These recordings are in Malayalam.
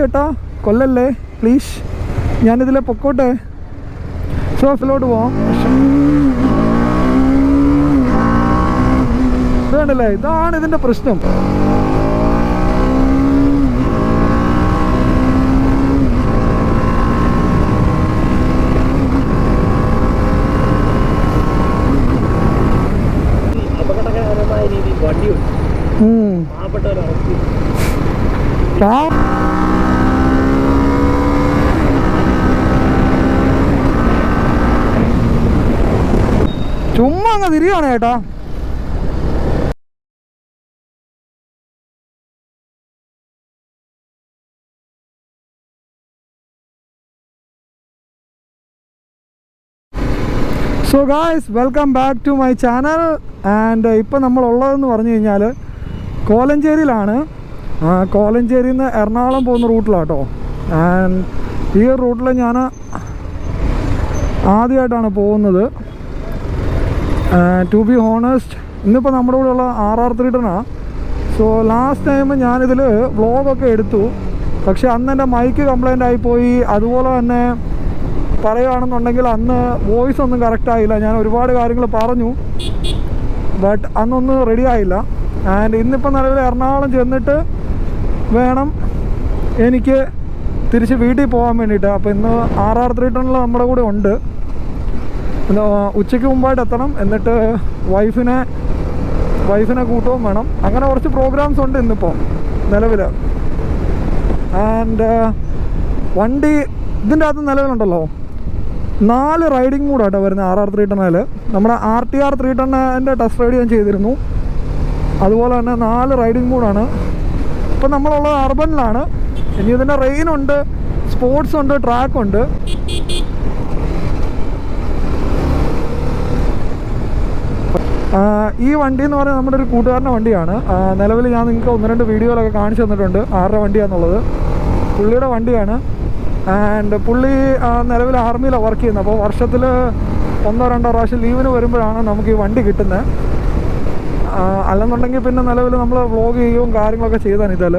ചേട്ടാ കൊല്ലല്ലേ പ്ലീസ്, ഞാനിതിലെ പൊക്കോട്ടെ. സോഫിലോട്ട് പോവാം. ഇതുണ്ടല്ലേ, ഇതാണ് ഇതിൻ്റെ പ്രശ്നം. ചുമ്മാ അങ്ങ് തിരിയാണ് ചേട്ടാ. So guys, welcome back to my channel. And ഇപ്പോൾ നമ്മളുള്ളതെന്ന് പറഞ്ഞു കഴിഞ്ഞാൽ കോലഞ്ചേരിയിലാണ്. കോലഞ്ചേരിയിൽ നിന്ന് എറണാകുളം പോകുന്ന റൂട്ടിലാട്ടോ. ആൻഡ് ഈ റൂട്ടിൽ ഞാൻ ആദ്യമായിട്ടാണ് പോകുന്നത്. ടു ബി ഹോണസ്റ്റ്, ഇന്നിപ്പോൾ നമ്മുടെ കൂടെയുള്ള RR3 സോ ലാസ്റ്റ് ടൈം ഞാനിതിൽ വ്ളോഗൊക്കെ എടുത്തു. പക്ഷേ അന്ന് എൻ്റെ മൈക്ക് കംപ്ലൈൻ്റ് ആയിപ്പോയി. അതുപോലെ തന്നെ പറയുകയാണെന്നുണ്ടെങ്കിൽ അന്ന് വോയിസ് ഒന്നും കറക്റ്റായില്ല. ഞാൻ ഒരുപാട് കാര്യങ്ങൾ പറഞ്ഞു, ബട്ട് അന്നൊന്നും റെഡി ആയില്ല. ആൻഡ് ഇന്നിപ്പോൾ നിലവിൽ എറണാകുളം ചെന്നിട്ട് വേണം എനിക്ക് തിരിച്ച് വീട്ടിൽ പോകാൻ വേണ്ടിയിട്ട്. അപ്പോൾ ഇന്ന് RR3 നമ്മുടെ കൂടെ ഉണ്ട്. ഉച്ചയ്ക്ക് മുമ്പായിട്ട് എത്തണം. എന്നിട്ട് വൈഫിനെ കൂട്ടവും വേണം. അങ്ങനെ കുറച്ച് പ്രോഗ്രാംസ് ഉണ്ട് ഇന്നിപ്പോൾ നിലവിൽ. ആൻഡ് വണ്ടി ഇതിൻ്റെ അകത്ത് നിലവിലുണ്ടല്ലോ 4 റൈഡിങ് മൂഡാട്ടോ വരുന്നത് RR3. നമ്മുടെ RTR 310 ടെസ്റ്റ് റൈഡ് ഞാൻ ചെയ്തിരുന്നു. അതുപോലെ തന്നെ 4 റൈഡിങ് മൂഡാണ്. ഇപ്പം നമ്മളുള്ളത് അർബനിലാണ്. ഇനി ഇതിൻ്റെ റെയിൻ ഉണ്ട്, സ്പോർട്സ് ഉണ്ട്, ട്രാക്ക് ഉണ്ട്. ഈ വണ്ടി എന്ന് പറയുന്നത് നമ്മുടെ ഒരു കൂട്ടുകാരൻ്റെ വണ്ടിയാണ്. നിലവിൽ ഞാൻ നിങ്ങൾക്ക് 1-2 വീഡിയോയിലൊക്കെ കാണിച്ചു തന്നിട്ടുണ്ട് ആരുടെ വണ്ടിയാണെന്നുള്ളത്. പുള്ളിയുടെ വണ്ടിയാണ്. ആൻഡ് പുള്ളി നിലവിൽ ആർമിയിലാണ് വർക്ക് ചെയ്യുന്നത്. അപ്പോൾ വർഷത്തിൽ 1-2 പ്രാവശ്യം ലീവിന് വരുമ്പോഴാണ് നമുക്ക് ഈ വണ്ടി കിട്ടുന്നത്. അല്ലെന്നുണ്ടെങ്കിൽ പിന്നെ നിലവിൽ നമ്മൾ വ്ളോഗ് ചെയ്യുകയും കാര്യങ്ങളൊക്കെ ചെയ്താണ് ഇതിൽ.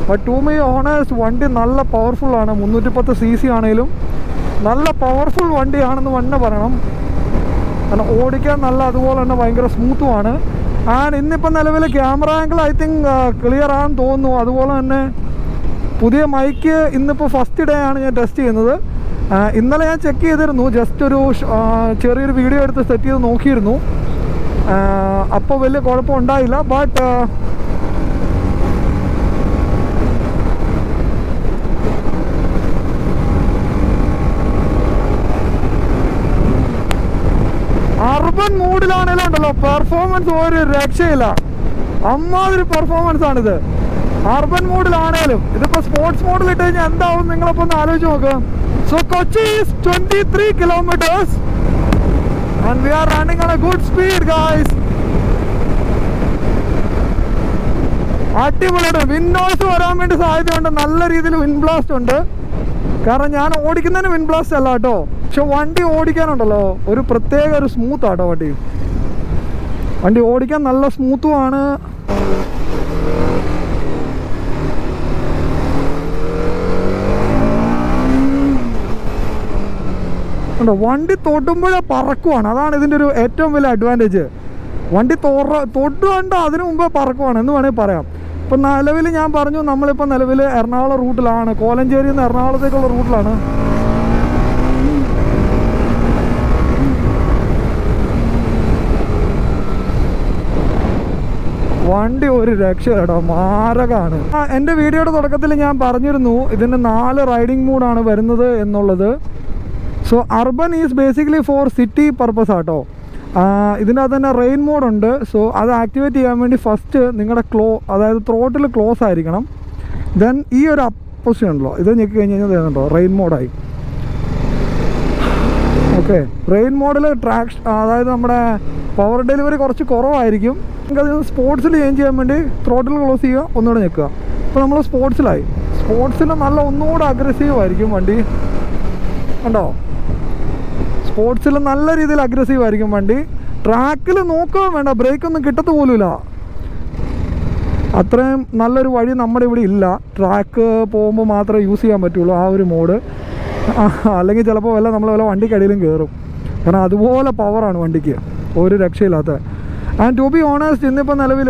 ബട്ട് ടു മീ ഓണേഴ്സ് വണ്ടി നല്ല പവർഫുള്ളാണ്. 310 cc ആണെങ്കിലും നല്ല പവർഫുൾ വണ്ടിയാണെന്ന് തന്നെ പറയണം. കാരണം ഓടിക്കാൻ നല്ല, അതുപോലെ തന്നെ ഭയങ്കര സ്മൂത്തുമാണ്. ആൻഡ് ഇന്നിപ്പോൾ നിലവിൽ camera angle I think clear ആണെന്ന് തോന്നുന്നു. അതുപോലെ തന്നെ പുതിയ മൈക്ക് ഇന്നിപ്പോൾ ഫസ്റ്റ് ഡേ ആണ് ഞാൻ ടെസ്റ്റ് ചെയ്യുന്നത്. ഇന്നലെ ഞാൻ ചെക്ക് ചെയ്തിരുന്നു, ജസ്റ്റ് ഒരു ചെറിയൊരു വീഡിയോ എടുത്ത് സെറ്റ് ചെയ്ത് നോക്കിയിരുന്നു. അപ്പോൾ വലിയ കുഴപ്പമുണ്ടായില്ല. ബട്ട് അർബൻ മൂഡിലാണെങ്കിലും ഉണ്ടല്ലോ പെർഫോമൻസ് ഒരു രക്ഷയില്ല. അമ്മാതിരി പെർഫോമൻസ് ആണിത്. അർബൻ മോഡിലാണേലും ഇതിപ്പോൾ സ്പോർട്സ് മോഡിൽ ഇട്ട് കഴിഞ്ഞാൽ എന്താവും നിങ്ങളപ്പോൾ ഒന്ന് ആലോചിച്ച് നോക്കുക. So Kochi is 23 kilometers and we are running on a good speed guys. അടിപൊളിയാണ്. വിൻഡ് നോയ്സ് വരാൻ വേണ്ടി സാധ്യതയുണ്ട്. നല്ല രീതിയിൽ വിൻഡ് ബ്ലാസ്റ്റ് ഉണ്ട്. കാരണം ഞാൻ ഓടിക്കുന്നതിന് വിൻഡ് ബ്ലാസ്റ്റ് അല്ല കേട്ടോ. പക്ഷെ വണ്ടി ഓടിക്കാനുണ്ടല്ലോ ഒരു പ്രത്യേക ഒരു സ്മൂത്ത് ആട്ടോ. വണ്ടി ഓടിക്കാൻ നല്ല സ്മൂത്തുമാണ്. വണ്ടി തൊടുമ്പോഴേ പറക്കുവാണ്. അതാണ് ഇതിൻ്റെ ഒരു ഏറ്റവും വലിയ അഡ്വാൻറ്റേജ്. വണ്ടി തൊടുകണ്ട അതിനു മുമ്പേ പറക്കുവാണ് എന്ന് വേണമെങ്കിൽ പറയാം. ഇപ്പം നിലവിൽ ഞാൻ പറഞ്ഞു നമ്മളിപ്പോൾ നിലവിൽ എറണാകുളം റൂട്ടിലാണ്. കോലഞ്ചേരിയിൽ നിന്ന് എറണാകുളത്തേക്കുള്ള റൂട്ടിലാണ്. വണ്ടി ഒരു രക്ഷ കേട്ടോ, മാരകമാണ്. എൻ്റെ വീഡിയോയുടെ തുടക്കത്തിൽ ഞാൻ പറഞ്ഞിരുന്നു ഇതിന് 4 റൈഡിങ് മൂഡാണ് വരുന്നത് എന്നുള്ളത്. So urban is basically for city purpose auto. ഇതിൻ്റെ അകത്ത് തന്നെ റെയിൻ മോഡുണ്ട്. സോ അത് ആക്ടിവേറ്റ് ചെയ്യാൻ വേണ്ടി ഫസ്റ്റ് നിങ്ങളുടെ അതായത് ത്രോട്ടിൽ ക്ലോസ് ആയിരിക്കണം. ദെൻ ഈ ഒരു പൊസിഷൻ ഉണ്ടല്ലോ, ഇത് ഞെക്കി കഴിഞ്ഞ് കഴിഞ്ഞാൽ തരുന്നുണ്ടോ റെയിൻ മോഡായി. ഓക്കെ, റെയിൻ മോഡിൽ ട്രാക്ഷൻ അതായത് നമ്മുടെ പവർ ഡെലിവറി കുറച്ച് കുറവായിരിക്കും. നമുക്കത് സ്പോർട്സിൽ ചേഞ്ച് ചെയ്യാൻ വേണ്ടി ത്രോട്ടിൽ ക്ലോസ് ചെയ്യുക, ഒന്നുകൂടെ ഞെക്കുക. ഇപ്പോൾ നമ്മൾ സ്പോർട്സിലായി. സ്പോർട്സിൽ നല്ല ഒന്നുകൂടെ അഗ്രസീവ് ആയിരിക്കും വണ്ടി. കണ്ടോ, സ്പോർട്സിൽ നല്ല രീതിയിൽ അഗ്രസീവ് ആയിരിക്കും വണ്ടി. ട്രാക്കിൽ നോക്കുകയും വേണ്ട, ബ്രേക്കൊന്നും കിട്ടത്ത് പോലുമില്ല. അത്രയും നല്ലൊരു വഴി നമ്മുടെ ഇവിടെ ഇല്ല. ട്രാക്ക് പോകുമ്പോൾ മാത്രമേ യൂസ് ചെയ്യാൻ പറ്റുള്ളൂ ആ ഒരു മോഡ്. അല്ലെങ്കിൽ ചിലപ്പോൾ നമ്മൾ വല്ല വണ്ടിക്കടിയിലും കയറും. കാരണം അതുപോലെ പവറാണ് വണ്ടിക്ക്, ഒരു രക്ഷയില്ലാത്ത. ആൻഡ് ടു ബി ഓണസ്റ്റ് ഇന്നിപ്പോൾ നിലവിൽ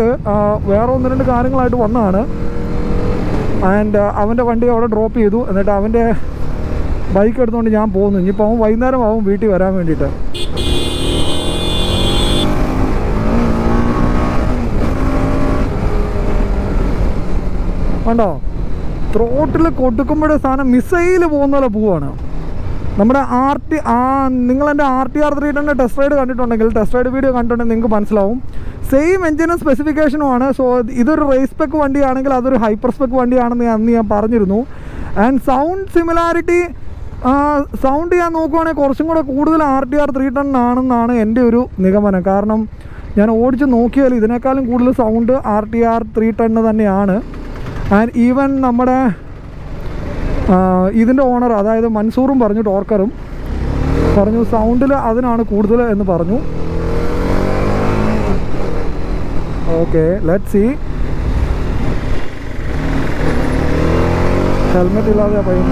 വേറെ 1-2 കാര്യങ്ങളായിട്ട് വന്നതാണ്. ആൻഡ് അവൻ്റെ വണ്ടി അവിടെ ഡ്രോപ്പ് ചെയ്തു. എന്നിട്ട് അവൻ്റെ ബൈക്ക് എടുത്തുകൊണ്ട് ഞാൻ പോകുന്നു. ഇനിയിപ്പോൾ അവൻ വൈകുന്നേരം ആവും വീട്ടിൽ വരാൻ വേണ്ടിയിട്ട്. കണ്ടോ, ത്രോട്ടിൽ കൊടുക്കുമ്പോഴേ സാധനം മിസൈൽ പോകുന്ന പോലെ പോവുകയാണ്. നമ്മുടെ നിങ്ങളെൻ്റെ RTR 310 ടെസ്റ്റ് റൈഡ് കണ്ടിട്ടുണ്ടെങ്കിൽ, ടെസ്റ്റ് റൈഡ് വീഡിയോ കണ്ടിട്ടുണ്ടെങ്കിൽ നിങ്ങൾക്ക് മനസ്സിലാവും. സെയിം എഞ്ചിനും സ്പെസിഫിക്കേഷനുമാണ്. സോ ഇതൊരു റേസ് സ്പെക്ക് വണ്ടിയാണെങ്കിൽ അതൊരു ഹൈപ്പർ സ്പെക്ക് വണ്ടിയാണെന്ന് അന്ന് ഞാൻ പറഞ്ഞിരുന്നു. ആൻഡ് സൗണ്ട് സിമിലാരിറ്റി, സൗണ്ട് ഞാൻ നോക്കുവാണെങ്കിൽ കുറച്ചും കൂടെ കൂടുതൽ RTR 310 ആണെന്നാണ് എൻ്റെ ഒരു നിഗമനം. കാരണം ഞാൻ ഓടിച്ച് നോക്കിയാൽ ഇതിനേക്കാളും കൂടുതൽ സൗണ്ട് RTR 310 തന്നെയാണ്. ആൻഡ് ഈവൻ നമ്മുടെ ഇതിൻ്റെ ഓണർ, അതായത് മൻസൂറും പറഞ്ഞു, ടോർക്കറും പറഞ്ഞു സൗണ്ടിൽ അതിനാണ് കൂടുതൽ എന്ന് പറഞ്ഞു. Okay, let's see. ഹെൽമെറ്റ് ഇല്ലാതെ പയ്യൻ.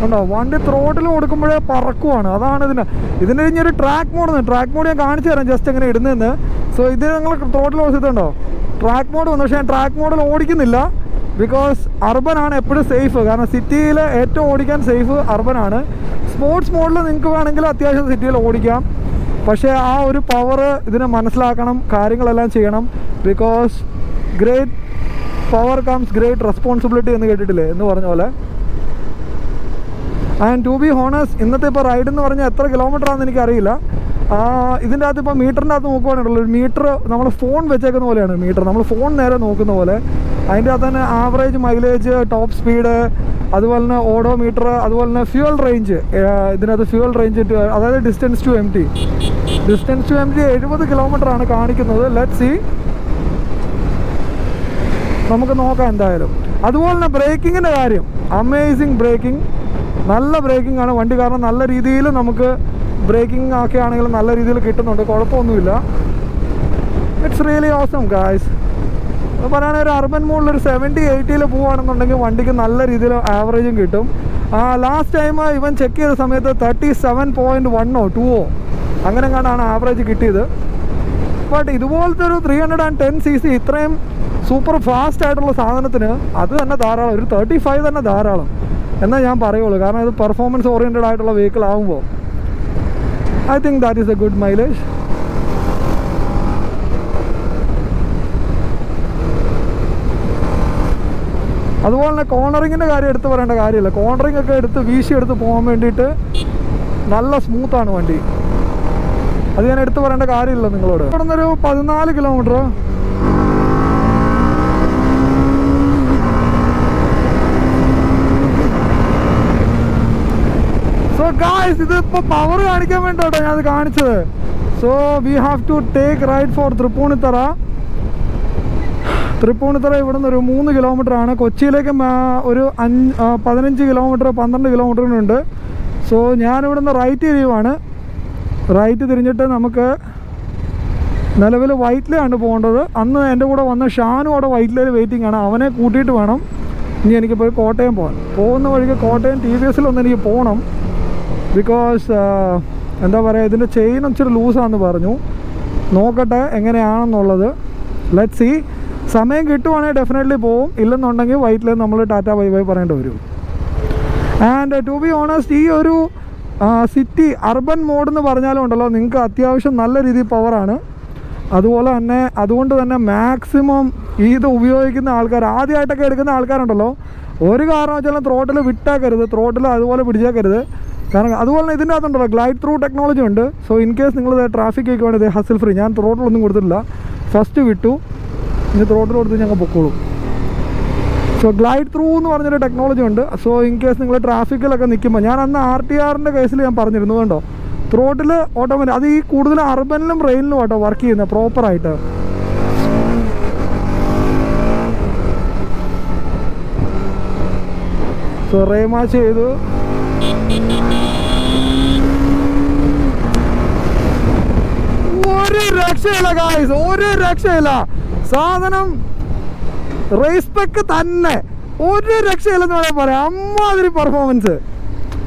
ഉണ്ടോ, വണ്ടി ത്രോട്ടിൽ കൊടുക്കുമ്പോഴേ പറക്കുവാണ്. അതാണ് ഇതിൻ്റെ ഇനിയൊരു ട്രാക്ക് മോഡ് ഞാൻ കാണിച്ചു തരാം ജസ്റ്റ് എങ്ങനെ ഇടുന്നതെന്ന്. സോ ഇത് നിങ്ങൾ ത്രോട്ടിൽ ഓടിച്ചിട്ടുണ്ടോ, ട്രാക്ക് മോഡ് വന്നു. പക്ഷേ ഞാൻ ട്രാക്ക് മോഡിൽ ഓടിക്കുന്നില്ല. ബിക്കോസ് അർബനാണ് എപ്പോഴും സേഫ്. കാരണം സിറ്റിയിൽ ഏറ്റവും ഓടിക്കാൻ സേഫ് അർബനാണ്. സ്പോർട്സ് മോഡിൽ നിങ്ങൾക്ക് വേണമെങ്കിൽ അത്യാവശ്യം സിറ്റിയിൽ ഓടിക്കാം. പക്ഷേ ആ ഒരു പവർ ഇതിനെ മനസ്സിലാക്കണം, കാര്യങ്ങളെല്ലാം ചെയ്യണം. Because great power comes great responsibility എന്ന് കേട്ടിട്ടില്ലേ എന്ന് പറഞ്ഞ പോലെ. ആൻഡ് ടു ബി ഹോണസ്റ്റ് ഇന്നത്തെ ഇപ്പോൾ റൈഡ് എന്ന് പറഞ്ഞാൽ എത്ര കിലോമീറ്റർ ആണെന്ന് എനിക്കറിയില്ല. ഇതിൻ്റെ അകത്ത് ഇപ്പോൾ മീറ്ററിൻ്റെ അകത്ത് നോക്കുവാണെങ്കിൽ ഒരു മീറ്റർ നമ്മൾ ഫോൺ വെച്ചേക്കുന്ന പോലെയാണ് മീറ്റർ. നമ്മൾ ഫോൺ നേരെ നോക്കുന്ന പോലെ. അതിൻ്റെ അകത്ത് തന്നെ ആവറേജ് മൈലേജ്, ടോപ്പ് സ്പീഡ്, അതുപോലെ തന്നെ ഓഡോ മീറ്റർ, അതുപോലെ തന്നെ ഫ്യൂവൽ റേഞ്ച്. ഇതിനകത്ത് ഫ്യൂവൽ റേഞ്ച് അതായത് ഡിസ്റ്റൻസ് ടു MT 70 കിലോമീറ്ററാണ് കാണിക്കുന്നത്. ലെറ്റ്സ് സീ, നമുക്ക് നോക്കാം എന്തായാലും. അതുപോലെ തന്നെ ബ്രേക്കിങ്ങിൻ്റെ കാര്യം, അമേസിങ് ബ്രേക്കിംഗ്, നല്ല ബ്രേക്കിംഗ് ആണ് വണ്ടി. കാരണം നല്ല രീതിയിൽ നമുക്ക് ബ്രേക്കിംഗ് ഒക്കെ ആണെങ്കിലും നല്ല രീതിയിൽ കിട്ടുന്നുണ്ട്, കുഴപ്പമൊന്നുമില്ല. It's really awesome guys. പറയുകയാണെങ്കിൽ ഒരു അർബൻ മോഡിൽ ഒരു 70-80 പോവുകയാണെന്നുണ്ടെങ്കിൽ വണ്ടിക്ക് നല്ല രീതിയിൽ ആവറേജും കിട്ടും. ലാസ്റ്റ് ടൈം ഇവൻ ചെക്ക് ചെയ്ത സമയത്ത് 37.1 2 അങ്ങനെ കണ്ടാണ് ആവറേജ് കിട്ടിയത്. ബട്ട് ഇതുപോലത്തെ ഒരു 310cc ഇത്രയും സൂപ്പർ ഫാസ്റ്റ് ആയിട്ടുള്ള സാധനത്തിന് അത് തന്നെ ധാരാളം, ഒരു 35 തന്നെ ധാരാളം എന്നാൽ ഞാൻ പറയുള്ളൂ. കാരണം ഇത് പെർഫോമൻസ് ഓറിയൻറ്റഡ് ആയിട്ടുള്ള വെഹിക്കിൾ ആകുമ്പോൾ I think that is A good mileage. അതുപോലെ തന്നെ കോർണറിങ്ങിൻ്റെ കാര്യം എടുത്ത് പറയേണ്ട കാര്യമില്ല. കോർണറിങ് ഒക്കെ വീശിയെടുത്ത് പോകാൻ വേണ്ടിയിട്ട് നല്ല സ്മൂത്താണ് വണ്ടി. അത് ഞാൻ എടുത്ത് പറയേണ്ട കാര്യമില്ല നിങ്ങളോട്. ഇവിടെ നിന്നൊരു 14 കിലോമീറ്റർ. സോ ഗായ്സ്, ഇതിപ്പോൾ പവർ കാണിക്കാൻ വേണ്ടിയിട്ടോ ഞാൻ അത് കാണിച്ചത്. So we have to take ride for Tripunithura. ഇവിടെ നിന്ന് ഒരു 3 കിലോമീറ്റർ ആണ്. കൊച്ചിയിലേക്ക് ഒരു 15 കിലോമീറ്റർ 12 കിലോമീറ്ററിനുണ്ട്. സോ ഞാനിവിടെ നിന്ന് റൈറ്റ് തിരിയുവാണ്. റൈറ്റ് തിരിഞ്ഞിട്ട് നമുക്ക് നിലവിൽ വൈറ്റ്ലയാണ് പോകേണ്ടത്. അന്ന് എൻ്റെ കൂടെ വന്ന ഷാനും അവിടെ വൈറ്റ്ലയിൽ വെയിറ്റിംഗ് ആണ്. അവനെ കൂട്ടിയിട്ട് വേണം ഇനി എനിക്ക് പോയി കോട്ടയം പോകാൻ. പോകുന്ന വഴിക്ക് കോട്ടയം TVSലൊന്ന് എനിക്ക് പോകണം. ബിക്കോസ് എന്താ പറയുക, ഇതിൻ്റെ ചെയിൻ ഇച്ചിരി ലൂസാണെന്ന് പറഞ്ഞു. നോക്കട്ടെ എങ്ങനെയാണെന്നുള്ളത്. Let's see. സമയം കിട്ടുവാണെങ്കിൽ ഡെഫിനറ്റ്ലി പോവും. ഇല്ലെന്നുണ്ടെങ്കിൽ വൈറ്റിൽ നമ്മൾ ടാറ്റ ബൈ ബൈ പറയേണ്ടി വരും. ആൻഡ് ടു ബി ഓണസ്റ്റ്, ഈ ഒരു സിറ്റി അർബൻ മോഡ് എന്ന് പറഞ്ഞാലും ഉണ്ടല്ലോ, നിങ്ങൾക്ക് അത്യാവശ്യം നല്ല രീതിയിൽ പവറാണ്. അതുപോലെ തന്നെ അതുകൊണ്ട് തന്നെ മാക്സിമം ഇത് ഉപയോഗിക്കുന്ന ആൾക്കാർ, ആദ്യമായിട്ടൊക്കെ എടുക്കുന്ന ആൾക്കാരുണ്ടല്ലോ, ഒരു കാരണവശാലും ത്രോട്ടിൽ വിട്ടേക്കരുത്, ത്രോട്ടിൽ അതുപോലെ പിടിച്ചേക്കരുത്. കാരണം അതുപോലെ തന്നെ ഇതിൻ്റെ അകത്തുണ്ടല്ലോ ഗ്ലൈഡ് ത്രൂ ടെക്നോളജി ഉണ്ട്. സോ ഇൻ കേസ് നിങ്ങൾ ട്രാഫിക് ആയിക്കുവാണെങ്കിൽ ഇത് ഹസിൽ ഫ്രീ. ഞാൻ ത്രോട്ടിലൊന്നും കൊടുത്തിട്ടില്ല, ഫസ്റ്റ് വിട്ടു, ഇനി ത്രോട്ടിൽ കൊടുത്ത് ഞങ്ങൾ പൊക്കോളും. സോ ഗ്ലൈഡ് ത്രൂ എന്ന് പറഞ്ഞൊരു ടെക്നോളജി ഉണ്ട്. സോ ഇൻ കേസ് നിങ്ങൾ ട്രാഫിക്കിലൊക്കെ നിൽക്കുമ്പോൾ, ഞാൻ അന്ന് RTRൻ്റെ കേസിൽ ഞാൻ പറഞ്ഞിരുന്നു കണ്ടോ, ത്രോട്ടിൽ ഓട്ടോമാറ്റിക്. അത് ഈ കൂടുതൽ അർബനിലും റെയിലിലും കേട്ടോ വർക്ക് ചെയ്യുന്നത് പ്രോപ്പറായിട്ട്. സോ റേമാച്ച് ചെയ്തു. ഒരു രക്ഷയില്ല ഗായ്സ്, ഒരു രക്ഷയില്ല. സാധനം റേസ്പെക്ക് തന്നെ, ഒരു രക്ഷയില്ലെന്ന് വേണമെങ്കിൽ പറയാം. അമ്മാതിരി പെർഫോമൻസ്.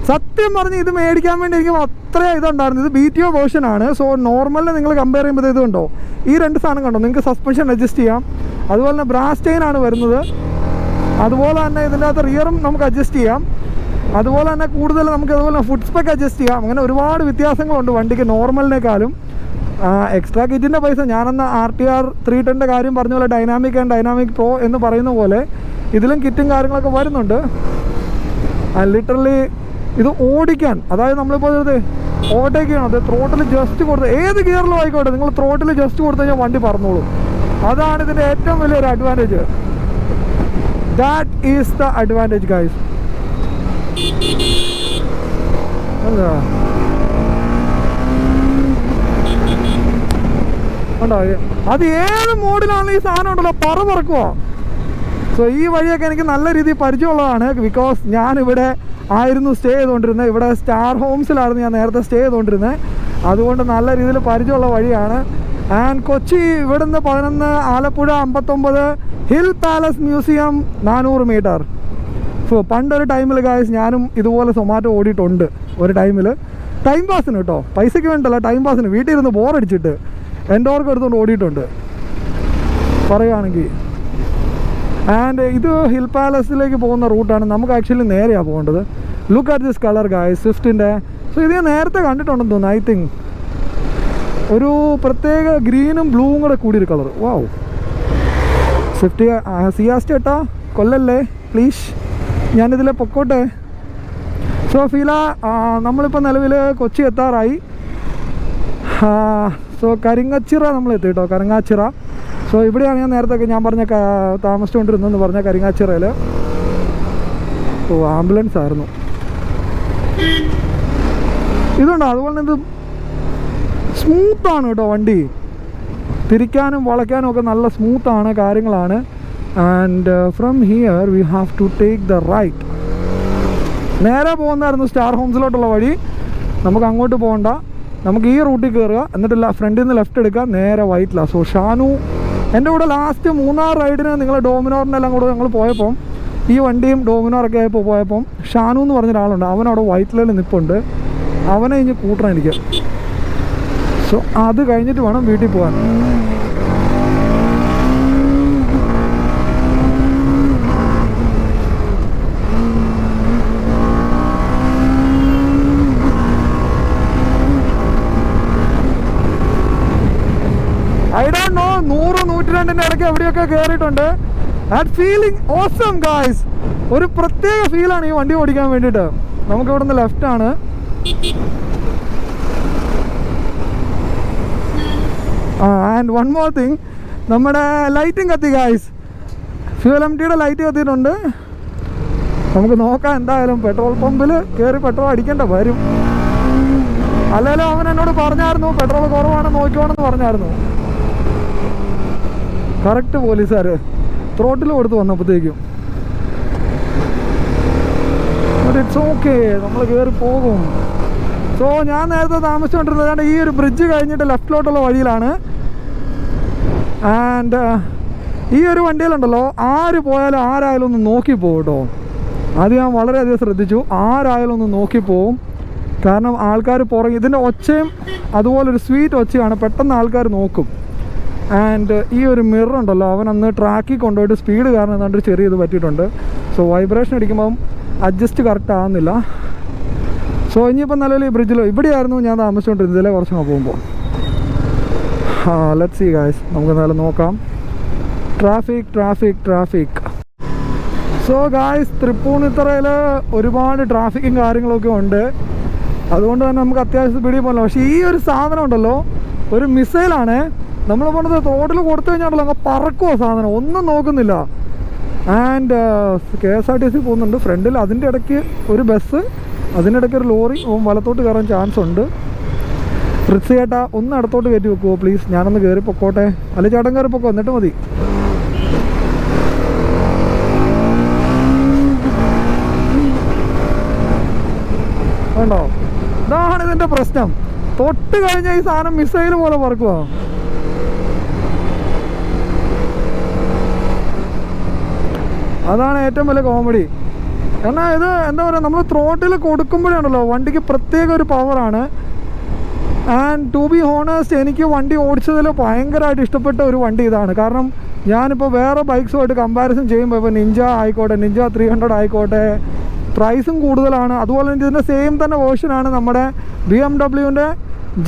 സത്യം പറഞ്ഞ് ഇത് മേടിക്കാൻ വേണ്ടി എനിക്ക് അത്ര ഇതുണ്ടായിരുന്നു. ഇത് BTO വേർഷൻ ആണ്. സോ നോർമലിനെ നിങ്ങൾ കമ്പയർ ചെയ്യുമ്പോൾ ഇത് കണ്ടോ, ഈ രണ്ട് സാധനം കണ്ടോ, നിങ്ങൾക്ക് സസ്പെൻഷൻ അഡ്ജസ്റ്റ് ചെയ്യാം. അതുപോലെ തന്നെ ബ്രാസ് ചെയിൻ ആണ് വരുന്നത്. അതുപോലെ തന്നെ ഇതിൻ്റെ അകത്ത് റിയറും നമുക്ക് അഡ്ജസ്റ്റ് ചെയ്യാം. അതുപോലെ തന്നെ കൂടുതൽ നമുക്ക് അതുപോലെ ഫുഡ് സ്പെക്ക് അഡ്ജസ്റ്റ് ചെയ്യാം. അങ്ങനെ ഒരുപാട് വ്യത്യാസങ്ങളുണ്ട് വണ്ടിക്ക് നോർമലിനേക്കാളും. എക്സ്ട്രാ കിറ്റിൻ്റെ പൈസ, ഞാനെന്ന് RTR 310 കാര്യം പറഞ്ഞ പോലെ ഡൈനാമിക് ആൻഡ് ഡൈനാമിക് പ്രോ എന്ന് പറയുന്ന പോലെ ഇതിലും കിറ്റും കാര്യങ്ങളൊക്കെ വരുന്നുണ്ട്. ലിറ്ററലി ഇത് ഓടിക്കാൻ, അതായത് നമ്മളിപ്പോൾ ഇത് ഓവർടേക്ക് ചെയ്യണം, അത് ത്രോട്ടിൽ ജസ്റ്റ് കൊടുത്ത്, ഏത് ഗിയറിലും ആയിക്കോട്ടെ, നിങ്ങൾ ത്രോട്ടിൽ ജസ്റ്റ് കൊടുത്തു കഴിഞ്ഞാൽ വണ്ടി പറന്നോളും. അതാണ് ഇതിൻ്റെ ഏറ്റവും വലിയൊരു advantage. That is the advantage guys. എന്താ അത് ഏത് മോഡിലാണ് ഈ സാധനം ഉണ്ടല്ലോ പറക്കുക. സോ ഈ വഴിയൊക്കെ എനിക്ക് നല്ല രീതിയിൽ പരിചയമുള്ളതാണ്. ബിക്കോസ് ഞാനിവിടെ ആയിരുന്നു സ്റ്റേ ചെയ്തുകൊണ്ടിരുന്നത്. ഇവിടെ സ്റ്റാർ ഹോംസിലായിരുന്നു ഞാൻ നേരത്തെ സ്റ്റേ ചെയ്തുകൊണ്ടിരുന്നത്. അതുകൊണ്ട് നല്ല രീതിയിൽ പരിചയമുള്ള വഴിയാണ്. ആൻഡ് കൊച്ചി ഇവിടുന്ന് 11, Alappuzha 59, hill palace museum 400 metre. So പണ്ടൊരു ടൈമിൽ ഗായ്സ് ഞാനും ഇതുപോലെ സൊമാറ്റോ ഓടിയിട്ടുണ്ട്. ഒരു ടൈമിൽ ടൈം പാസിന് കേട്ടോ, പൈസയ്ക്ക് വേണ്ടല്ല, ടൈം പാസിന് വീട്ടിൽ ഇരുന്ന് ബോറടിച്ചിട്ട് എൻഡോർക്ക് എടുത്തുകൊണ്ട് ഓടിയിട്ടുണ്ട് പറയുകയാണെങ്കിൽ. ആൻഡ് ഇത് ഹിൽ പാലസിലേക്ക് പോകുന്ന റൂട്ടാണ്. നമുക്ക് ആക്ച്വലി നേരെയാണ് പോകേണ്ടത്. Look at this colour guys, സ്വിഫ്റ്റിൻ്റെ. സോ ഇത് ഞാൻ നേരത്തെ കണ്ടിട്ടുണ്ടെന്ന് തോന്നുന്നു. ഐ തിങ്ക് ഒരു പ്രത്യേക ഗ്രീനും ബ്ലൂവും കൂടെ കൂടിയൊരു കളർ. വാവ്, സ്വിഫ്റ്റ് സിയാസ് ചേട്ടാ കൊല്ലല്ലേ പ്ലീസ്, ഞാനിതിലെ പൊക്കോട്ടെ. സോ ഫീല നമ്മളിപ്പോൾ നിലവിൽ കൊച്ചി എത്താറായി. സോ കരിങ്ങച്ചിറ നമ്മൾ എത്തി കേട്ടോ, കരിങ്ങാച്ചിറ. സോ ഇവിടെയാണ് ഞാൻ നേരത്തെ ഞാൻ പറഞ്ഞ താമസിച്ചുകൊണ്ടിരുന്നെന്ന് പറഞ്ഞ കരിങ്ങാച്ചിറയിൽ. ഓ ആംബുലൻസ് ആയിരുന്നു ഇതുണ്ടോ. അതുപോലെ ഇത് സ്മൂത്താണ് കേട്ടോ വണ്ടി, തിരിക്കാനും വളയ്ക്കാനും ഒക്കെ നല്ല സ്മൂത്താണ് കാര്യങ്ങളാണ്. And from here we have to take the right. നേരെ പോകുന്നതായിരുന്നു സ്റ്റാർ ഹോംസിലോട്ടുള്ള വഴി. നമുക്ക് അങ്ങോട്ട് പോകണ്ട, നമുക്ക് ഈ റൂട്ടിൽ കയറുക, എന്നിട്ട് ഫ്രണ്ടിൽ നിന്ന് ലെഫ്റ്റ് എടുക്കുക, നേരെ വൈറ്റിലാണ്. സോ ഷാനു എൻ്റെ കൂടെ ലാസ്റ്റ് മൂന്നാർ റൈഡിന് നിങ്ങൾ ഡോമിനോറിനെല്ലാം കൂടെ ഞങ്ങൾ പോയപ്പം, ഈ വണ്ടിയും ഡോമിനോറൊക്കെ ആയപ്പോൾ പോയപ്പം ഷാനു എന്ന് പറഞ്ഞൊരാളുണ്ട്, അവനവിടെ വൈറ്റിലിൽ നിൽപ്പുണ്ട്. അവനെ ഇനി കൂട്ടണം എനിക്ക്. സോ അത് കഴിഞ്ഞിട്ട് വേണം വീട്ടിൽ പോകാൻ. ഐ ഡോണ്ട് നോ, 100, 102 ഇടയ്ക്ക് എവിടെയൊക്കെ കയറിയിട്ടുണ്ട്. That feeling awesome guys. ഒരു പ്രത്യേക ഫീലാണ് ഈ വണ്ടി ഓടിക്കാൻ വേണ്ടിയിട്ട്. നമുക്ക് ഇവിടെ നിന്ന് ലെഫ്റ്റാണ്. ആൻഡ് വൺ മോർ തിങ്, നമ്മുടെ ലൈറ്റും കത്തി ഗായ്സ്. ഫ്യൂൽ എംറ്റിയുടെ ലൈറ്റ് കത്തിയിട്ടുണ്ട്. നമുക്ക് നോക്കാം എന്തായാലും. പെട്രോൾ പമ്പിൽ കയറി പെട്രോൾ അടിക്കേണ്ട വരും. അല്ലെങ്കിലും അവൻ എന്നോട് പറഞ്ഞായിരുന്നു പെട്രോൾ കുറവാണെന്ന് നോക്കിക്കോണെന്ന് പറഞ്ഞായിരുന്നു. കറക്റ്റ് പോലീസുകാർ ത്രോട്ടിൽ കൊടുത്ത് വന്നപ്പോഴത്തേക്കും. ബട്ട് ഇറ്റ്സ് ഓക്കെ, നമ്മൾ കയറി പോകും. സോ ഞാൻ നേരത്തെ താമസിച്ചുകൊണ്ടിരുന്നത് ഈ ഒരു ബ്രിഡ്ജ് കഴിഞ്ഞിട്ട് ലെഫ്റ്റിലോട്ടുള്ള വഴിയിലാണ്. ആൻഡ് ഈ ഒരു വണ്ടിയിലുണ്ടല്ലോ, ആര് പോയാലും ആരായാലും ഒന്ന് നോക്കിപ്പോവും കേട്ടോ. അത് ഞാൻ വളരെയധികം ശ്രദ്ധിച്ചു. ആരായാലും ഒന്ന് നോക്കിപ്പോവും. കാരണം ആൾക്കാർ പുറകെ, ഇതിൻ്റെ ഒച്ചയും അതുപോലൊരു സ്വീറ്റ് ഒച്ചയാണ്, പെട്ടെന്ന് ആൾക്കാർ നോക്കും. ആൻഡ് ഈ ഒരു മിറർ ഉണ്ടല്ലോ, അവനന്ന് ട്രാക്കിൽ കൊണ്ടുപോയിട്ട് സ്പീഡ് കാരണം എന്താണ്ട് ചെറിയ ഇത് പറ്റിയിട്ടുണ്ട്. സോ വൈബ്രേഷൻ അടിക്കുമ്പം അഡ്ജസ്റ്റ് കറക്റ്റ് ആകുന്നില്ല. സോ ഇനിയിപ്പോൾ നിലവിൽ ഈ ബ്രിഡ്ജിലോ ഇവിടെയായിരുന്നു ഞാൻ താമസിച്ചുകൊണ്ടിരുന്നത്, ഇതിലെ കുറച്ച് പോകുമ്പോൾ. ലെറ്റ്സ് സീ ഗായ്സ്, നമുക്ക് എന്തായാലും നോക്കാം. ട്രാഫിക്. സോ ഗായ്സ്, തൃപ്പൂണിത്തറയിൽ ഒരുപാട് ട്രാഫിക്കും കാര്യങ്ങളൊക്കെ ഉണ്ട്. അതുകൊണ്ട് തന്നെ നമുക്ക് അത്യാവശ്യം സ്പീഡിൽ പോകണം. പക്ഷേ ഈ ഒരു സാധനം ഉണ്ടല്ലോ, ഒരു മിസൈലാണ്. നമ്മൾ പോണത് റോഡിൽ കൊടുത്തു കഴിഞ്ഞാണല്ലോ അങ്ങ് പറക്കുമോ സാധനം, ഒന്നും നോക്കുന്നില്ല. ആൻഡ് KSRTC പോകുന്നുണ്ട് ഫ്രണ്ടിൽ. അതിൻ്റെ ഇടയ്ക്ക് ഒരു ബസ്, അതിൻ്റെ ഇടയ്ക്ക് ഒരു ലോറി വലത്തോട്ട് കയറാൻ ചാൻസ് ഉണ്ട്. റിച്ച് ചേട്ടാ ഒന്ന് ഇടത്തോട്ട് കയറ്റി വെക്കുമോ പ്ലീസ്, ഞാനൊന്ന് കയറി പൊക്കോട്ടെ. അല്ലെ ചേട്ടൻ കയറി പൊക്കോ, എന്നിട്ട് മതി. കണ്ടോ? ഇതാണ് ഇതിൻ്റെ പ്രശ്നം. തൊട്ട് കഴിഞ്ഞാൽ ഈ സാധനം മിസൈൽ പോലെ പറക്കുക. അതാണ് ഏറ്റവും വലിയ കോമഡി. കാരണം ഇത് എന്താ പറയുക, നമ്മൾ ത്രോട്ടിൽ കൊടുക്കുമ്പോഴാണല്ലോ വണ്ടിക്ക് പ്രത്യേക ഒരു പവറാണ്. ആൻഡ് ടു ബി ഹോണസ്റ്റ്, എനിക്ക് വണ്ടി ഓടിച്ചതിൽ ഭയങ്കരമായിട്ട് ഇഷ്ടപ്പെട്ട ഒരു വണ്ടി ഇതാണ്. കാരണം ഞാനിപ്പോൾ വേറെ ബൈക്സുമായിട്ട് കമ്പാരിസൺ ചെയ്യുമ്പോൾ ഇപ്പോൾ നിഞ്ച ആയിക്കോട്ടെ, നിഞ്ച 300 ആയിക്കോട്ടെ, പ്രൈസും കൂടുതലാണ്. അതുപോലെ തന്നെ ഇതിൻ്റെ സെയിം തന്നെ വേർഷനാണ് നമ്മുടെ BMW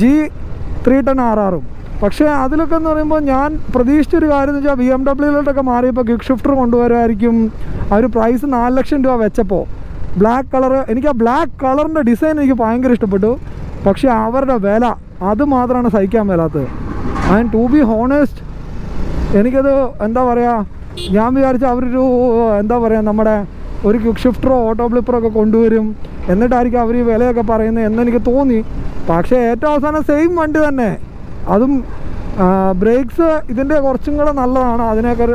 G310RR. പക്ഷേ അതിലൊക്കെ എന്ന് പറയുമ്പോൾ ഞാൻ പ്രതീക്ഷിച്ചൊരു കാര്യം എന്ന് വെച്ചാൽ BMW മാറിയപ്പോൾ ക്വിക്ക് ഷിഫ്റ്റർ കൊണ്ടുവരുമായിരിക്കും. ആ ഒരു പ്രൈസ് 4 ലക്ഷം രൂപ വെച്ചപ്പോൾ ബ്ലാക്ക് കളറ്, എനിക്ക് ആ ബ്ലാക്ക് കളറിൻ്റെ ഡിസൈൻ എനിക്ക് ഭയങ്കര ഇഷ്ടപ്പെട്ടു. പക്ഷേ അവരുടെ വില അത് മാത്രമാണ് സഹിക്കാൻ മേലാത്തത്. ആൻഡ് ടു ബി ഹോണസ്റ്റ്, എനിക്കത് എന്താ പറയുക, ഞാൻ വിചാരിച്ച അവരൊരു എന്താ പറയുക, നമ്മുടെ ഒരു ക്വിക്ക് ഷിഫ്റ്ററോ ഓട്ടോ ബ്ലിപ്പറോ ഒക്കെ കൊണ്ടുവരും, എന്നിട്ടായിരിക്കും അവർ ഈ വിലയൊക്കെ പറയുന്നത് എന്നെനിക്ക് തോന്നി. പക്ഷേ ഏറ്റവും അവസാനം സെയിം വണ്ടി തന്നെ, അതും ബ്രേക്സ് ഇതിൻ്റെ കുറച്ചും കൂടെ നല്ലതാണ്. അതിനേക്കാൾ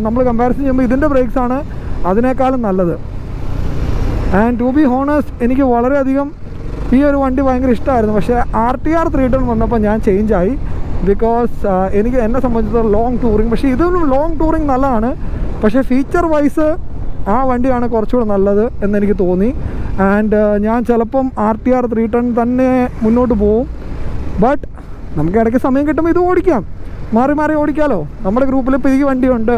നമ്മൾ കമ്പാരിസൺ ചെയ്യുമ്പോൾ ഇതിൻ്റെ ബ്രേക്സാണ് അതിനേക്കാളും നല്ലത്. ആൻഡ് ടു ബി ഹോണസ്റ്റ്, എനിക്ക് വളരെയധികം ഈ ഒരു വണ്ടി ഭയങ്കര ഇഷ്ടമായിരുന്നു. പക്ഷേ RTR 310 വന്നപ്പോൾ ഞാൻ ചേഞ്ചായി. ബിക്കോസ് എനിക്ക് എന്നെ സംബന്ധിച്ചിടത്തോളം ലോങ് ടൂറിങ്, പക്ഷേ ഇതൊന്നും ലോങ് ടൂറിങ് നല്ലതാണ്. പക്ഷേ ഫീച്ചർ വൈസ് ആ വണ്ടിയാണ് കുറച്ചുകൂടെ നല്ലത് എന്നെനിക്ക് തോന്നി. ആൻഡ് ഞാൻ ചിലപ്പം RTR 310 തന്നെ മുന്നോട്ട് പോവും. ബട്ട് നമുക്ക് ഇടയ്ക്ക് സമയം കിട്ടുമ്പോൾ ഇത് ഓടിക്കാം, മാറി മാറി ഓടിക്കാമല്ലോ. നമ്മുടെ ഗ്രൂപ്പിൽ ഇപ്പോൾ ഈ വണ്ടിയുണ്ട്,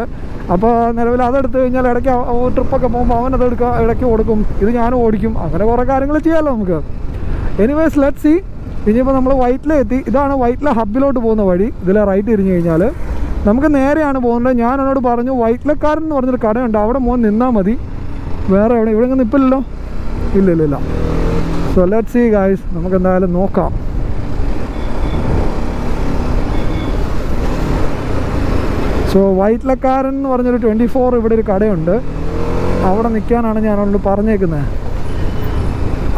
അപ്പോൾ നിലവിൽ അതെടുത്ത് കഴിഞ്ഞാൽ ഇടയ്ക്ക് ട്രിപ്പൊക്കെ പോകുമ്പോൾ അവനതെടുക്കുക, ഇടയ്ക്ക് കൊടുക്കും, ഇത് ഞാനും ഓടിക്കും. അങ്ങനെ കുറേ കാര്യങ്ങൾ ചെയ്യാമല്ലോ നമുക്ക്. Anyways let see. ഇനിയിപ്പോൾ നമ്മൾ വൈറ്റിലെത്തി. ഇതാണ് വൈറ്റിലെ ഹബ്ബിലോട്ട് പോകുന്ന വഴി. ഇതിലെ റൈറ്റ് തിരിഞ്ഞ് കഴിഞ്ഞാൽ നമുക്ക് നേരെയാണ് പോകുന്നത്. ഞാൻ എന്നോട് പറഞ്ഞു വൈറ്റിലക്കാരൻ എന്ന് പറഞ്ഞൊരു കടയുണ്ട്, അവിടെ മോൻ നിന്നാൽ മതി, വേറെ എവിടെ ഇവിടെ ഇങ്ങനെ നിൽപ്പില്ലല്ലോ. ഇല്ല. സോ ലെറ്റ് സി ഗൈസ്, നമുക്ക് എന്തായാലും നോക്കാം. സോ വൈറ്റിലക്കാരൻ എന്ന് പറഞ്ഞൊരു 24 ഇവിടെ ഒരു കടയുണ്ട്, അവിടെ നിൽക്കാനാണ് ഞാൻ അവനോട് പറഞ്ഞേക്കുന്നത്.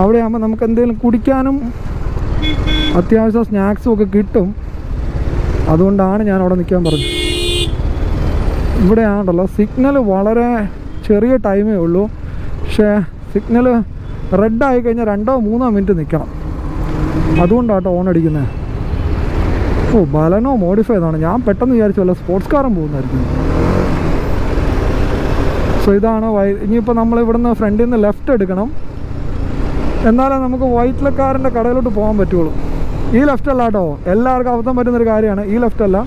അവിടെ ആകുമ്പോൾ നമുക്ക് എന്തെങ്കിലും കുടിക്കാനും അത്യാവശ്യം സ്നാക്സും ഒക്കെ കിട്ടും. അതുകൊണ്ടാണ് ഞാൻ അവിടെ നിൽക്കാൻ പറഞ്ഞത്. ഇവിടെ ആണല്ലോ സിഗ്നൽ വളരെ ചെറിയ ടൈമേ ഉള്ളൂ. പക്ഷേ സിഗ്നൽ റെഡായി കഴിഞ്ഞാൽ 2-3 മിനിറ്റ് നിൽക്കണം. അതുകൊണ്ടാട്ടോ ഓൺ അടിക്കുന്നത്. ഓ, ബലനോ മോഡിഫൈഡാണ്. ഞാൻ പെട്ടെന്ന് വിചാരിച്ചല്ലോ സ്പോർട്സ് കാറും പോകുന്നതായിരിക്കും. സോ ഇതാണ് ഇനിയിപ്പോൾ നമ്മൾ ഇവിടുന്ന് ഫ്രണ്ടിൽ നിന്ന് ലെഫ്റ്റ് എടുക്കണം, എന്നാലേ നമുക്ക് വൈറ്റിലക്കാരൻ്റെ കടയിലോട്ട് പോകാൻ പറ്റുള്ളൂ. ഈ ലെഫ്റ്റ് അല്ല കേട്ടോ, എല്ലാവർക്കും അബദ്ധം പറ്റുന്നൊരു കാര്യമാണ്. ഈ ലെഫ്റ്റ് അല്ല,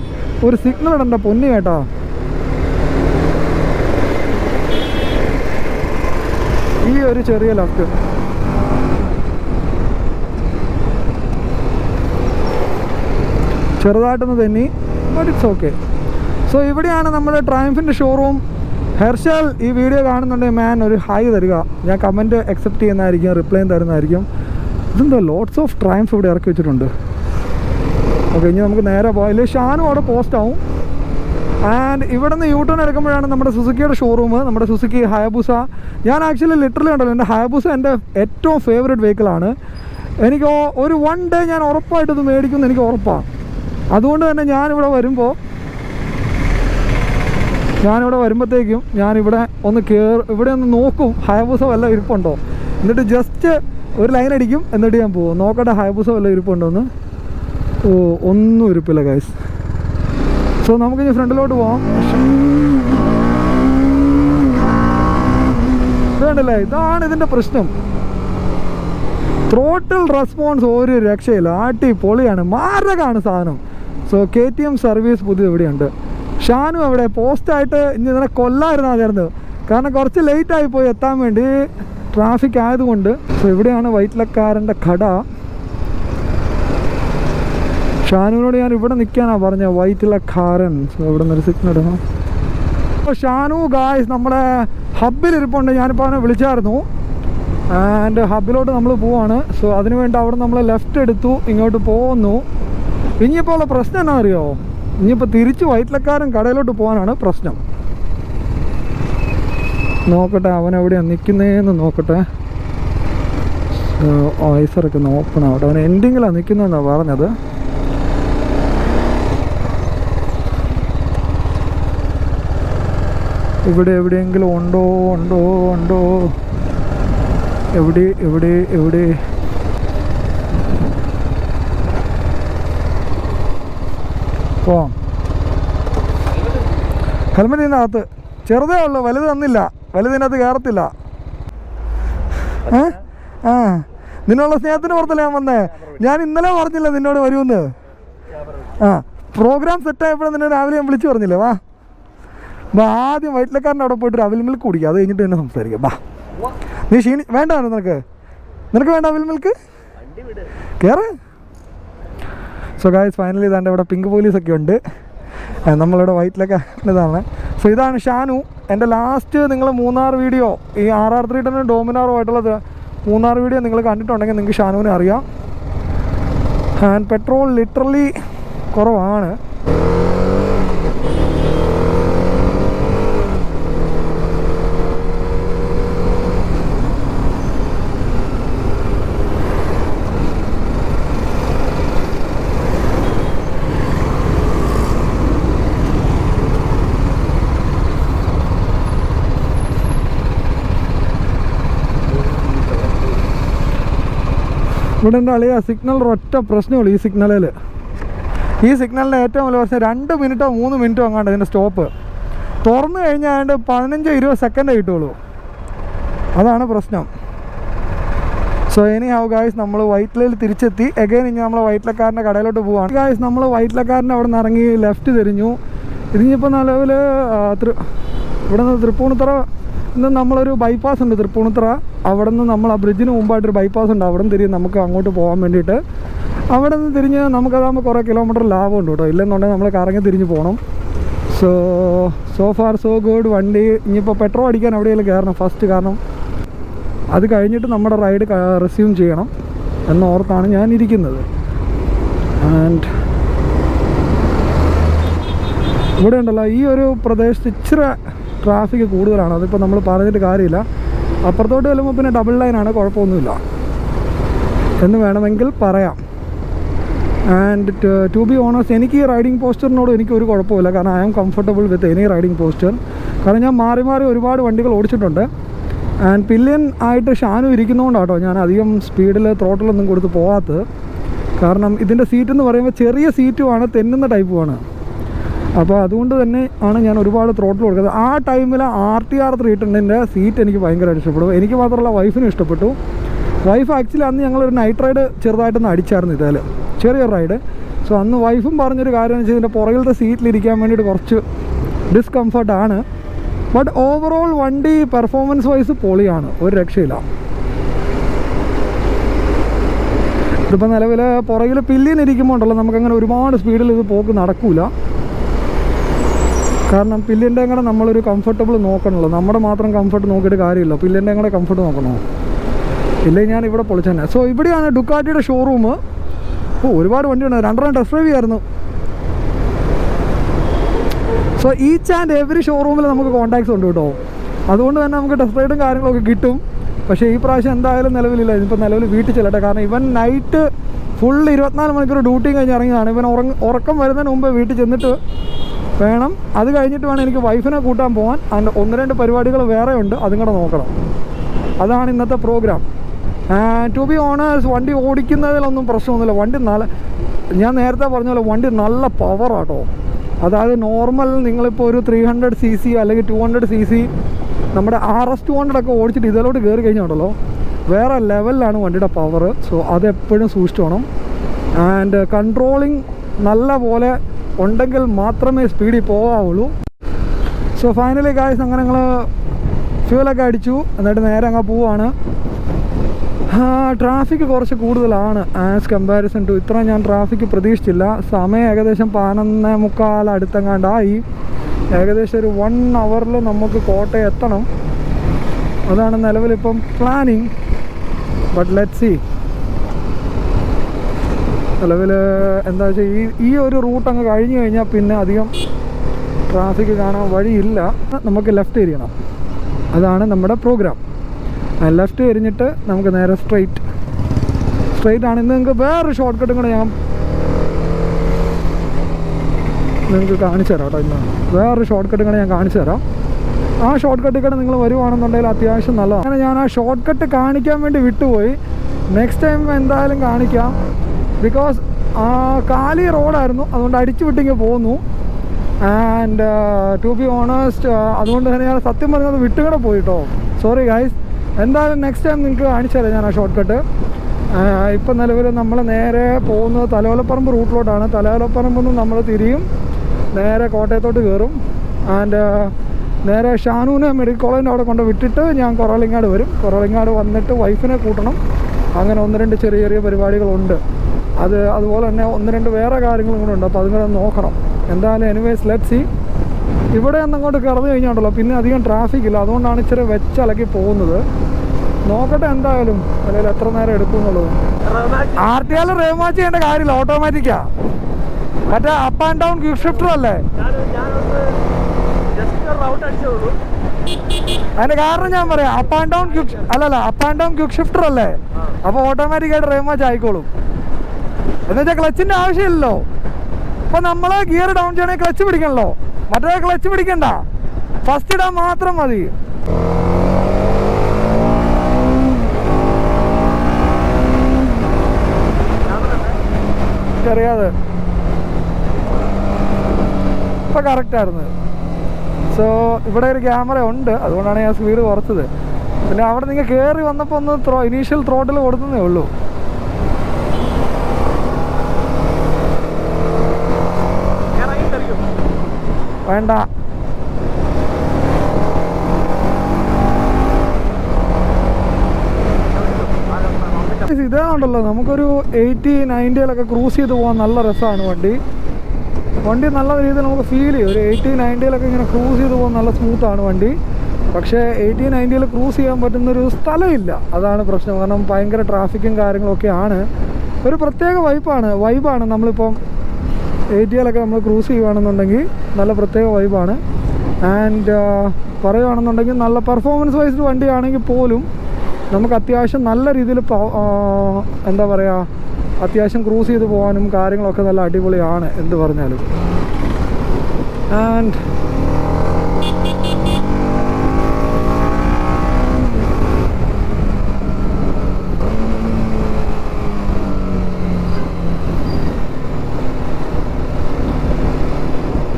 ഒരു സിഗ്നൽ ഇടണ്ട പൊന്നി കേട്ടോ. ഈ ഒരു ചെറിയ ലെഫ്റ്റ്, ചെറുതായിട്ടൊന്ന് തെന്നി, ബട്ട് ഇറ്റ്സ് ഓക്കെ. സോ ഇവിടെയാണ് നമ്മുടെ ട്രയംഫിൻ്റെ ഷോറൂം. ഹെർഷൽ ഈ വീഡിയോ കാണുന്നുണ്ടെങ്കിൽ മാൻ ഒരു ഹായ് തരിക, ഞാൻ കമൻറ്റ് അക്സെപ്റ്റ് ചെയ്യുന്നതായിരിക്കും, റിപ്ലൈയും തരുന്നതായിരിക്കും. ഇതെന്താ ലോട്ട്സ് ഓഫ് ട്രയംഫ് ഇവിടെ ഇറക്കി വെച്ചിട്ടുണ്ട്. ഓക്കെ, ഇനി നമുക്ക് നേരെ പോകാം. ഇല്ലെങ്കിൽ ഷാനും അവിടെ പോസ്റ്റ് ആവും. ആൻഡ് ഇവിടെ നിന്ന് യൂട്ടേൺ എടുക്കുമ്പോഴാണ് നമ്മുടെ സുസുക്കിയുടെ ഷോറൂം, നമ്മുടെ സുസുക്കി ഹയബൂസ. ഞാൻ ആക്ച്വലി ലിറ്ററലി ഉണ്ടല്ലോ, എൻ്റെ ഹയബൂസ എൻ്റെ ഏറ്റവും ഫേവറേറ്റ് വെഹിക്കിളാണ്. എനിക്ക് ഒരു 1 ഡേ ഞാൻ ഉറപ്പായിട്ടത് മേടിക്കുമെന്ന് എനിക്ക് ഉറപ്പാണ്. അതുകൊണ്ട് തന്നെ ഞാനിവിടെ വരുമ്പോഴത്തേക്കും ഞാനിവിടെ ഇവിടെ ഒന്ന് നോക്കും ഹയബൂസ വല്ല ഇരിപ്പുണ്ടോ, എന്നിട്ട് ജസ്റ്റ് ഒരു ലൈൻ അടിക്കും, എന്നിട്ട് ഞാൻ പോകും, നോക്കട്ടെ ഹയബൂസ വല്ല ഇരിപ്പുണ്ടോ എന്ന്. ഓ, ഒന്നും ഇരിപ്പില്ല ഗൈസ്. സോ നമുക്കിനി ഫ്രണ്ടിലോട്ട് പോകാം. ഇതുണ്ടല്ലേ, ഇതാണ് ഇതിൻ്റെ പ്രശ്നം. ത്രോട്ടിൽ റെസ്പോൺസ് ഒരു രക്ഷയില്ല, അടിപൊളിയാണ്, മാരകമാണ് സാധനം. സോ KTM സർവീസ് പുതിയ ഇവിടെയുണ്ട്. ഷാനു അവിടെ പോസ്റ്റായിട്ട് ഇനി ഇതിനെ കൊല്ലായിരുന്നായിരുന്നു, കാരണം കുറച്ച് ലേറ്റായി പോയി എത്താൻ വേണ്ടി, ട്രാഫിക് ആയതുകൊണ്ട്. സോ ഇവിടെയാണ് വൈറ്റിലക്കാരൻ്റെ കട. ഷാനുവിനോട് ഞാൻ ഇവിടെ നിൽക്കാനാണ് പറഞ്ഞത്, വൈറ്റിലക്കാരൻ. സോ ഇവിടെ നിന്നൊരു സിഗ്നൽ ഇടണം. അപ്പോൾ ഷാനു ഗായ്സ് നമ്മുടെ ഹബ്ബിലിരിപ്പുണ്ട്, ഞാനിപ്പോൾ അവനെ വിളിച്ചായിരുന്നു. ആൻഡ് ഹബ്ബിലോട്ട് നമ്മൾ പോവാണ്. സോ അതിന് വേണ്ടി അവിടെ നമ്മൾ ലെഫ്റ്റ് എടുത്തു, ഇങ്ങോട്ട് പോകുന്നു. ഇനിയിപ്പോൾ ഉള്ള പ്രശ്നം എന്നാ അറിയോ, ഇനിയിപ്പോൾ തിരിച്ച് വൈറ്റിലക്കാരൻ കടയിലോട്ട് പോകാനാണ് പ്രശ്നം. നോക്കട്ടെ അവൻ എവിടെയാണ് നിൽക്കുന്നതെന്ന് നോക്കട്ടെ. ഐസറൊക്കെ ഒന്ന് ഓപ്പൺ ആവട്ടെ. അവൻ എൻഡിങ്ങിലാണ് നിൽക്കുന്നതെന്നാണ് പറഞ്ഞത്. ഇവിടെ എവിടെയെങ്കിലും ഉണ്ടോ, എവിടെ പോവാം. ഹെൽമെറ്റ് ഇതിനകത്ത് ചെറുതേ ഉള്ളൂ, വലുത് തന്നില്ല, വലുതിനകത്ത് കയറത്തില്ല. ആ നിന്നുള്ള സ്നേഹത്തിന് പുറത്തല്ല ഞാൻ വന്നേ. ഞാൻ ഇന്നലെ പറഞ്ഞില്ല നിന്നോട് വരുമെന്ന്. ആ പ്രോഗ്രാം സെറ്റായപ്പോഴും നിന്നെ രാവിലെ ഞാൻ വിളിച്ചു പറഞ്ഞില്ലേ. വാ വാ, ആദ്യം വൈറ്റിലക്കാരൻ്റെ അവിടെ പോയിട്ട് അവിൽ മിൽക്ക് കുടിക്കുക, അത് കഴിഞ്ഞിട്ട് തന്നെ സംസാരിക്കാം. വാ, നീ വേണ്ട നിനക്ക് വേണ്ട അവിൽ മിൽക്ക്, കയറ്. സോ ഗായ്സ് ഫൈനലി ഇതാണ്ട് ഇവിടെ പിങ്ക് പോലീസൊക്കെ ഉണ്ട്. നമ്മളിവിടെ വൈറ്റിലക്കാരൻ്റെതാണ്. സോ ഇതാണ് ഷാനു. എൻ്റെ ലാസ്റ്റ് നിങ്ങൾ മൂന്നാർ വീഡിയോ, ഈ RR310 ഡോമിനാറും ആയിട്ടുള്ളത് മൂന്നാർ വീഡിയോ നിങ്ങൾ കണ്ടിട്ടുണ്ടെങ്കിൽ നിങ്ങൾക്ക് ഷാനുവിനെ അറിയാം. ആൻഡ് പെട്രോൾ ലിറ്ററലി കുറവാണ്. ഇവിടെ എൻ്റെ അളിയ സിഗ്നൽ ഒറ്റ പ്രശ്നമുള്ളൂ. ഈ സിഗ്നലിൻ്റെ ഏറ്റവും വലിയ പ്രശ്നം 2 മിനിറ്റോ 3 മിനിറ്റോ അങ്ങാണ്ട് ഇതിൻ്റെ സ്റ്റോപ്പ്. തുറന്നു കഴിഞ്ഞാൽ 15-20 സെക്കൻഡേ കിട്ടുള്ളൂ. അതാണ് പ്രശ്നം. സോ ഇനി ഹൗ ഗായ്സ് നമ്മൾ വൈറ്റിലയിൽ തിരിച്ചെത്തി. എഗൈൻ ഇനി നമ്മൾ വൈറ്റിലക്കാരൻ്റെ കടയിലോട്ട് പോവാണ്. ഗായ്സ് നമ്മൾ വൈറ്റിലക്കാരൻ്റെ അവിടെ നിന്ന് ഇറങ്ങി ലെഫ്റ്റ് തിരിഞ്ഞു. ഇതിനിപ്പോൾ നിലവിൽ ഇവിടെ നിന്ന് തൃപ്പൂണിത്തുറ നമ്മളൊരു ബൈപ്പാസ് ഉണ്ട്. തൃപ്പൂണിത്തുറ അവിടെ നിന്ന് നമ്മൾ ആ ബ്രിഡ്ജിന് മുമ്പായിട്ടൊരു ബൈപ്പാസ് ഉണ്ട്. അവിടെ നിന്ന് തിരിഞ്ഞ് നമുക്ക് അങ്ങോട്ട് പോകാൻ വേണ്ടിയിട്ട്. അവിടെ നിന്ന് തിരിഞ്ഞ് നമുക്കതാകുമ്പോൾ കുറേ കിലോമീറ്റർ ലാഭമുണ്ട് കേട്ടോ. ഇല്ലെന്നുണ്ടെങ്കിൽ നമ്മൾ കറങ്ങി തിരിഞ്ഞ് പോകണം. So far so good. വണ്ടി ഇനിയിപ്പോൾ പെട്രോൾ അടിക്കാൻ എവിടെയെങ്കിലും കയറണം ഫസ്റ്റ്. കാരണം അത് കഴിഞ്ഞിട്ട് നമ്മുടെ റൈഡ് റെസ്യൂം ചെയ്യണം എന്നോർത്താണ് ഞാൻ ഇരിക്കുന്നത്. ആൻഡ് ഇവിടെ ഉണ്ടല്ലോ ഈ ഒരു പ്രദേശത്ത് ഇച്ചിരി ട്രാഫിക് കൂടുതലാണ്. അതിപ്പോൾ നമ്മൾ പറഞ്ഞിട്ട് കാര്യമില്ല. അപ്പുറത്തോട്ട് ചെല്ലുമ്പോൾ പിന്നെ ഡബിൾ ലൈനാണ്, കുഴപ്പമൊന്നുമില്ല എന്ന് വേണമെങ്കിൽ പറയാം. ആൻഡ് ടു ബി ഓണസ്റ്റ് എനിക്ക് ഈ റൈഡിങ് പോസ്റ്ററിനോട് എനിക്കൊരു കുഴപ്പമില്ല. കാരണം I am comfortable with any riding posture. കാരണം ഞാൻ മാറി മാറി ഒരുപാട് വണ്ടികൾ ഓടിച്ചിട്ടുണ്ട്. ആൻഡ് പില്യൻ ആയിട്ട് ഷാനു ഇരിക്കുന്നതുകൊണ്ടാട്ടോ ഞാൻ അധികം സ്പീഡിൽ ത്രോട്ടിലൊന്നും കൊടുത്ത് പോകാത്തത്. കാരണം ഇതിൻ്റെ സീറ്റ് എന്ന് പറയുമ്പോൾ ചെറിയ സീറ്റുമാണ്, തെന്നുന്ന ടൈപ്പുമാണ്. അപ്പോൾ അതുകൊണ്ട് തന്നെ ആണ് ഞാൻ ഒരുപാട് ത്രോട്ടിൽ കൊടുക്കുന്നത്. ആ ടൈമിൽ RTR 310 സീറ്റ് എനിക്ക് ഭയങ്കരമായിട്ട് ഇഷ്ടപ്പെടും. എനിക്ക് മാത്രമല്ല വൈഫിനും ഇഷ്ടപ്പെട്ടു. വൈഫ് ആക്ച്വലി അന്ന് ഞങ്ങളൊരു നൈറ്റ് റൈഡ് ചെറുതായിട്ടൊന്ന് അടിച്ചായിരുന്നു ഇതിൽ, ചെറിയൊരു റൈഡ്. സോ അന്ന് വൈഫും പറഞ്ഞൊരു കാര്യം എന്ന് വെച്ചാൽ ഇതിൻ്റെ പുറകിലത്തെ സീറ്റിലിരിക്കാൻ വേണ്ടിയിട്ട് കുറച്ച് ഡിസ്കംഫർട്ടാണ്. ബട്ട് ഓവറോൾ വണ്ടി പെർഫോമൻസ് വൈസ് പൊളിയാണ്, ഒരു രക്ഷയില്ല. ഇതിപ്പോൾ നിലവിൽ പുറകിൽ പില്ലിനിരിക്കുമ്പോൾ ഉണ്ടല്ലോ നമുക്കങ്ങനെ ഒരുപാട് സ്പീഡിൽ ഇത് പോക്ക് നടക്കില്ല. കാരണം പില്ലിൻ്റെ കൂടെ നമ്മളൊരു കംഫർട്ടബിൾ നോക്കണമല്ലോ. നമ്മുടെ മാത്രം കംഫർട്ട് നോക്കിയിട്ട് കാര്യമില്ല, പില്ലിൻ്റെ കൂടെ കംഫർട്ട് നോക്കണോ. ഇല്ലെങ്കിൽ ഞാൻ ഇവിടെ പൊളിച്ചു തന്നെ. സോ ഇവിടെയാണ് ഡുക്കാറ്റിയുടെ ഷോറൂം. ഒരുപാട് വണ്ടിയുണ്ട്, 2 ടെസ്റ്റ് ഡ്രൈവ് ചെയ്യായിരുന്നു. സോ ഈച്ച് ആൻഡ് എവറി ഷോറൂമിൽ നമുക്ക് കോൺടാക്ട്സ് ഉണ്ട് കേട്ടോ. അതുകൊണ്ട് തന്നെ നമുക്ക് ടെസ്റ്റ് റൈഡും കാര്യങ്ങളൊക്കെ കിട്ടും. പക്ഷേ ഈ പ്രാവശ്യം എന്തായാലും നിലവിലില്ല. ഇതിപ്പോൾ നിലവിൽ വീട്ടിൽ ചെല്ലട്ടെ. കാരണം ഇവൻ നൈറ്റ് ഫുൾ 24 മണിക്കൂർ ഡ്യൂട്ടിയും കഴിഞ്ഞ് ഇറങ്ങിയതാണ്. ഇവൻ ഉറക്കം വരുന്നതിന് മുമ്പ് വീട്ടിൽ ചെന്നിട്ട് വേണം, അത് കഴിഞ്ഞിട്ട് വേണം എനിക്ക് വൈഫിനെ കൂട്ടാൻ പോകാൻ. അതിൻ്റെ 1-2 പരിപാടികൾ വേറെ ഉണ്ട്, അതും കൂടെ നോക്കണം. അതാണ് ഇന്നത്തെ പ്രോഗ്രാം. ടു ബി ഓണേഴ്സ് വണ്ടി ഓടിക്കുന്നതിലൊന്നും പ്രശ്നമൊന്നുമില്ല. വണ്ടി ഞാൻ നേരത്തെ പറഞ്ഞ പോലെ വണ്ടി നല്ല പവറാട്ടോ. അതായത് നോർമൽ നിങ്ങളിപ്പോൾ ഒരു 300cc അല്ലെങ്കിൽ 200cc നമ്മുടെ RS 200 ഒക്കെ ഓടിച്ചിട്ട് ഇതിലോട്ട് കയറി കഴിഞ്ഞുണ്ടല്ലോ വേറെ ലെവലിലാണ് വണ്ടിയുടെ പവർ. സോ അതെപ്പോഴും സൂക്ഷിച്ചു വേണം. ആൻഡ് കൺട്രോളിങ് നല്ല പോലെ ഉണ്ടെങ്കിൽ മാത്രമേ സ്പീഡിൽ പോകാവുള്ളൂ. സോ ഫൈനലി ഗായ്സ് അങ്ങനെ ഞങ്ങൾ ഫ്യൂലൊക്കെ അടിച്ചു. എന്നിട്ട് നേരെ അങ്ങ് പോവാണ്. ട്രാഫിക് കുറച്ച് കൂടുതലാണ് ആസ് കമ്പാരിസൺ ടു ഇത്ര ഞാൻ ട്രാഫിക് പ്രതീക്ഷിച്ചില്ല. സമയം ഏകദേശം 11:45 അടുത്തെങ്ങാണ്ടായി. ഏകദേശം ഒരു 1 അവറിൽ നമുക്ക് കോട്ടയം എത്തണം. അതാണ് നിലവിലിപ്പം പ്ലാനിങ്. But let see. നിലവിൽ എന്താ വെച്ചാൽ ഈ ഒരു റൂട്ട് അങ്ങ് കഴിഞ്ഞ് കഴിഞ്ഞാൽ പിന്നെ അധികം ട്രാഫിക് കാണാൻ വഴിയില്ല. നമുക്ക് ലെഫ്റ്റ് തിരിയണം, അതാണ് നമ്മുടെ പ്രോഗ്രാം. ലെഫ്റ്റ് തിരിഞ്ഞിട്ട് നമുക്ക് നേരെ സ്ട്രെയിറ്റ് ആണ്. ഇന്ന് നിങ്ങൾക്ക് വേറൊരു ഷോർട്ട് കട്ടും കൂടെ ഞാൻ നിങ്ങൾക്ക് കാണിച്ചു തരാം കേട്ടോ. ഇന്ന് വേറൊരു ഷോർട്ട് കട്ടും കൂടെ ഞാൻ കാണിച്ചു തരാം. ആ ഷോർട്ട് കട്ടിൽ കൂടെ നിങ്ങൾ വരുവാണെന്നുണ്ടെങ്കിൽ അത്യാവശ്യം നല്ലതാണ്. അങ്ങനെ ഞാൻ ആ ഷോർട്ട് കട്ട് കാണിക്കാൻ വേണ്ടി വിട്ടുപോയി. നെക്സ്റ്റ് ടൈം എന്തായാലും കാണിക്കാം. ബിക്കോസ് കാലി റോഡായിരുന്നു, അതുകൊണ്ട് അടിച്ചു വിട്ടിങ്ങ് പോന്നു. ആൻഡ് ടു ബി ഓണസ്റ്റ് അതുകൊണ്ട് തന്നെ ഞാൻ സത്യം പറഞ്ഞത് വിട്ടുകൂടെ പോയിട്ടോ. Sorry guys. എന്തായാലും നെക്സ്റ്റ് ടൈം നിങ്ങൾക്ക് കാണിച്ചു തരാം ഞാൻ ആ ഷോർട്ട് കട്ട്. ഇപ്പം നിലവിൽ നമ്മൾ നേരെ പോകുന്നത് തലയോലപ്പറമ്പ് റൂട്ടിലോട്ടാണ്. തലയോലപ്പറമ്പിൽ നിന്ന് നമ്മൾ തിരിയും നേരെ കോട്ടയത്തോട്ട് കയറും. ആൻഡ് നേരെ ഷാനൂനെ മെഡിക്കൽ കോളേജിൻ്റെ അവിടെ കൊണ്ട് വിട്ടിട്ട് ഞാൻ കുറവലിങ്ങാട് വരും. കുറവലിങ്ങാട് വന്നിട്ട് വൈഫിനെ കൂട്ടണം. അങ്ങനെ 1-2 ചെറിയ ചെറിയ പരിപാടികളുണ്ട്. അതുപോലെ തന്നെ 1-2 വേറെ കാര്യങ്ങളും കൂടെ ഉണ്ട്. അപ്പോൾ അതുങ്ങളെ നോക്കണം. എന്തായാലും എനിവേസ് ലെറ്റ്സ് സീ. ഇവിടെ ഒന്നങ്ങോട്ട് കടന്നു കഴിഞ്ഞാണ്ടല്ലോ പിന്നെ അധികം ട്രാഫിക് ഇല്ല, അതുകൊണ്ടാണ് ഇച്ചിരി വെച്ചലക്കി പോകുന്നത്. നോക്കട്ടെ എന്തായാലും അല്ലെങ്കിൽ എത്ര നേരം എടുക്കും എന്നുള്ളത്. RTL റേമാച്ച് ചെയ്യേണ്ട കാര്യമില്ല, ഓട്ടോമാറ്റിക്കാ. മറ്റേ up and down quick shifter അല്ലേ? അതിന്റെ കാരണം ഞാൻ പറയാം, up and down quick shifter അല്ലേ? അപ്പോൾ ഓട്ടോമാറ്റിക്കായിട്ട് റേമാച്ച് ആയിക്കോളും. എന്നുവെച്ചാൽ ക്ലച്ചിന്റെ ആവശ്യമില്ലല്ലോ. ഇപ്പൊ നമ്മള് ഗിയർ ഡൗൺ ചെയ്യണമെങ്കിൽ ക്ലച്ച് പിടിക്കണല്ലോ, മറ്റേ ക്ലച്ച് പിടിക്കണ്ട, ഫസ്റ്റ് ഇടാൻ മാത്രം മതി. അറിയാതെ ഇപ്പൊ കറക്റ്റ് ആയിരുന്നു. സോ ഇവിടെ ഒരു ക്യാമറ ഉണ്ട്, അതുകൊണ്ടാണ് ഞാൻ സ്പീഡ് കുറച്ചത്. പിന്നെ അവിടെ നിങ്ങൾ കയറി വന്നപ്പോൾ ഒന്ന് ഇനീഷ്യൽ ത്രോട്ടിൽ കൊടുത്തതേ ഉള്ളൂ. വേണ്ട, ഇതാണുണ്ടല്ലോ നമുക്കൊരു 80-90 ക്രൂസ് ചെയ്ത് പോകാൻ നല്ല രസമാണ്. വണ്ടി നല്ല രീതിയിൽ നമുക്ക് ഫീൽ ചെയ്യും. ഒരു 80-90 ഇങ്ങനെ ക്രൂസ് ചെയ്ത് പോകാൻ നല്ല സ്മൂത്താണ് വണ്ടി. പക്ഷേ 80-90 ക്രൂസ് ചെയ്യാൻ പറ്റുന്നൊരു സ്ഥലമില്ല, അതാണ് പ്രശ്നം. കാരണം ഭയങ്കര ട്രാഫിക്കും കാര്യങ്ങളൊക്കെയാണ്. ഒരു പ്രത്യേക വൈബാണ് നമ്മളിപ്പം 80 നമ്മൾ ക്രൂസ് ചെയ്യുകയാണെന്നുണ്ടെങ്കിൽ നല്ല പ്രത്യേക വൈബാണ്. ആൻഡ് പറയുകയാണെന്നുണ്ടെങ്കിൽ നല്ല പെർഫോമൻസ് വൈസ്ഡ് വണ്ടിയാണെങ്കിൽ പോലും നമുക്ക് അത്യാവശ്യം നല്ല രീതിയിൽ എന്താ പറയുക, അത്യാവശ്യം ക്രൂസ് ചെയ്ത് പോകാനും കാര്യങ്ങളൊക്കെ നല്ല അടിപൊളിയാണ് എന്ത് പറഞ്ഞാലും. ആൻഡ്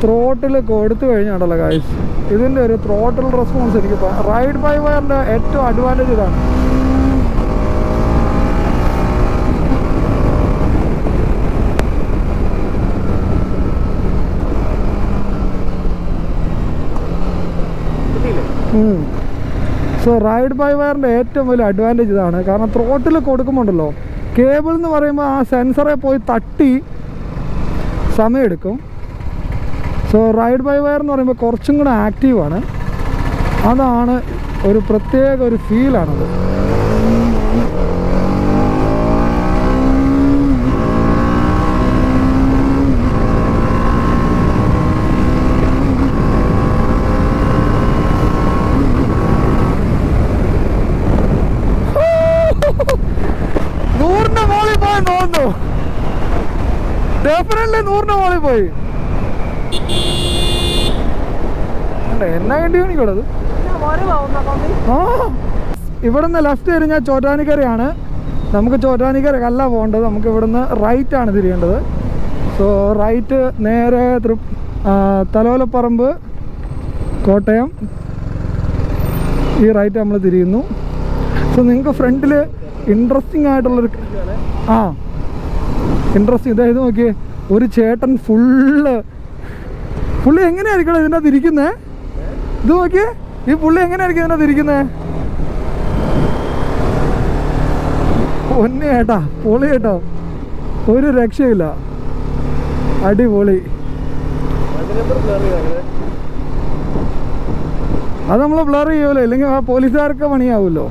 ത്രോട്ടിൽ കൊടുത്തു കഴിഞ്ഞാണല്ലോ ഗൈസ്, ഇതിൻ്റെ ഒരു ത്രോട്ടിൽ റെസ്പോൺസ് എനിക്ക് റൈഡ് ബൈ വയറിൻ്റെ ഏറ്റവും അഡ്വാൻറ്റേജ് ഇതാണ്. സോ റൈഡ് ബൈ വയറിൻ്റെ ഏറ്റവും വലിയ അഡ്വാൻറ്റേജ് ഇതാണ്. കാരണം ത്രോട്ടിൽ കൊടുക്കുമ്പോണ്ടല്ലോ കേബിൾ എന്ന് പറയുമ്പോൾ ആ സെൻസറെ പോയി തട്ടി സമയമെടുക്കും. സോ റൈഡ് ബൈ വയർ എന്ന് പറയുമ്പോൾ കുറച്ചും കൂടെ ആക്റ്റീവാണ്. അതാണ് ഒരു പ്രത്യേക ഒരു ഫീലാണത്. ഡെഫിനറ്റ്ലി 100ന്റെ മോളിൽ പോയി. എന്നാ കണ്ടി കാണിക്കോളത്. ഇവിടുന്ന് ലെഫ്റ്റ് തിരിഞ്ഞാൽ ചോറ്റാനിക്കരയാണ്. നമുക്ക് ചോറ്റാനിക്കരക്കല്ല പോകേണ്ടത്, നമുക്ക് ഇവിടുന്ന് റൈറ്റാണ് തിരിയേണ്ടത്. സോ റൈറ്റ് നേരെ തലയോലപ്പറമ്പ് കോട്ടയം, ഈ റൈറ്റ് നമ്മൾ തിരിയുന്നു. സോ നിങ്ങൾക്ക് ഫ്രണ്ടിൽ ഇൻട്രസ്റ്റിംഗ് ആയിട്ടുള്ളൊരു ഇൻട്രസ്റ്റ് ഇത് നോക്കിയേ, ഒരു ചേട്ടൻ പുള്ളി എങ്ങനെയായിരിക്കണം ഇതിനകത്ത് ഇരിക്കുന്നത്. ഇത് നോക്കിയേ, ഈ പുള്ളി എങ്ങനെയായിരിക്കും ഇതിനകത്ത് ഇരിക്കുന്നത്. ഒന്നേ ഏട്ടാ, പൊളി കേട്ടോ, ഒരു രക്ഷയില്ല, അടിപൊളി. അത് നമ്മൾ ബ്ലർ ചെയ്യുമല്ലോ, ഇല്ലെങ്കിൽ ആ പോലീസുകാർക്ക് പണിയാവുമല്ലോ.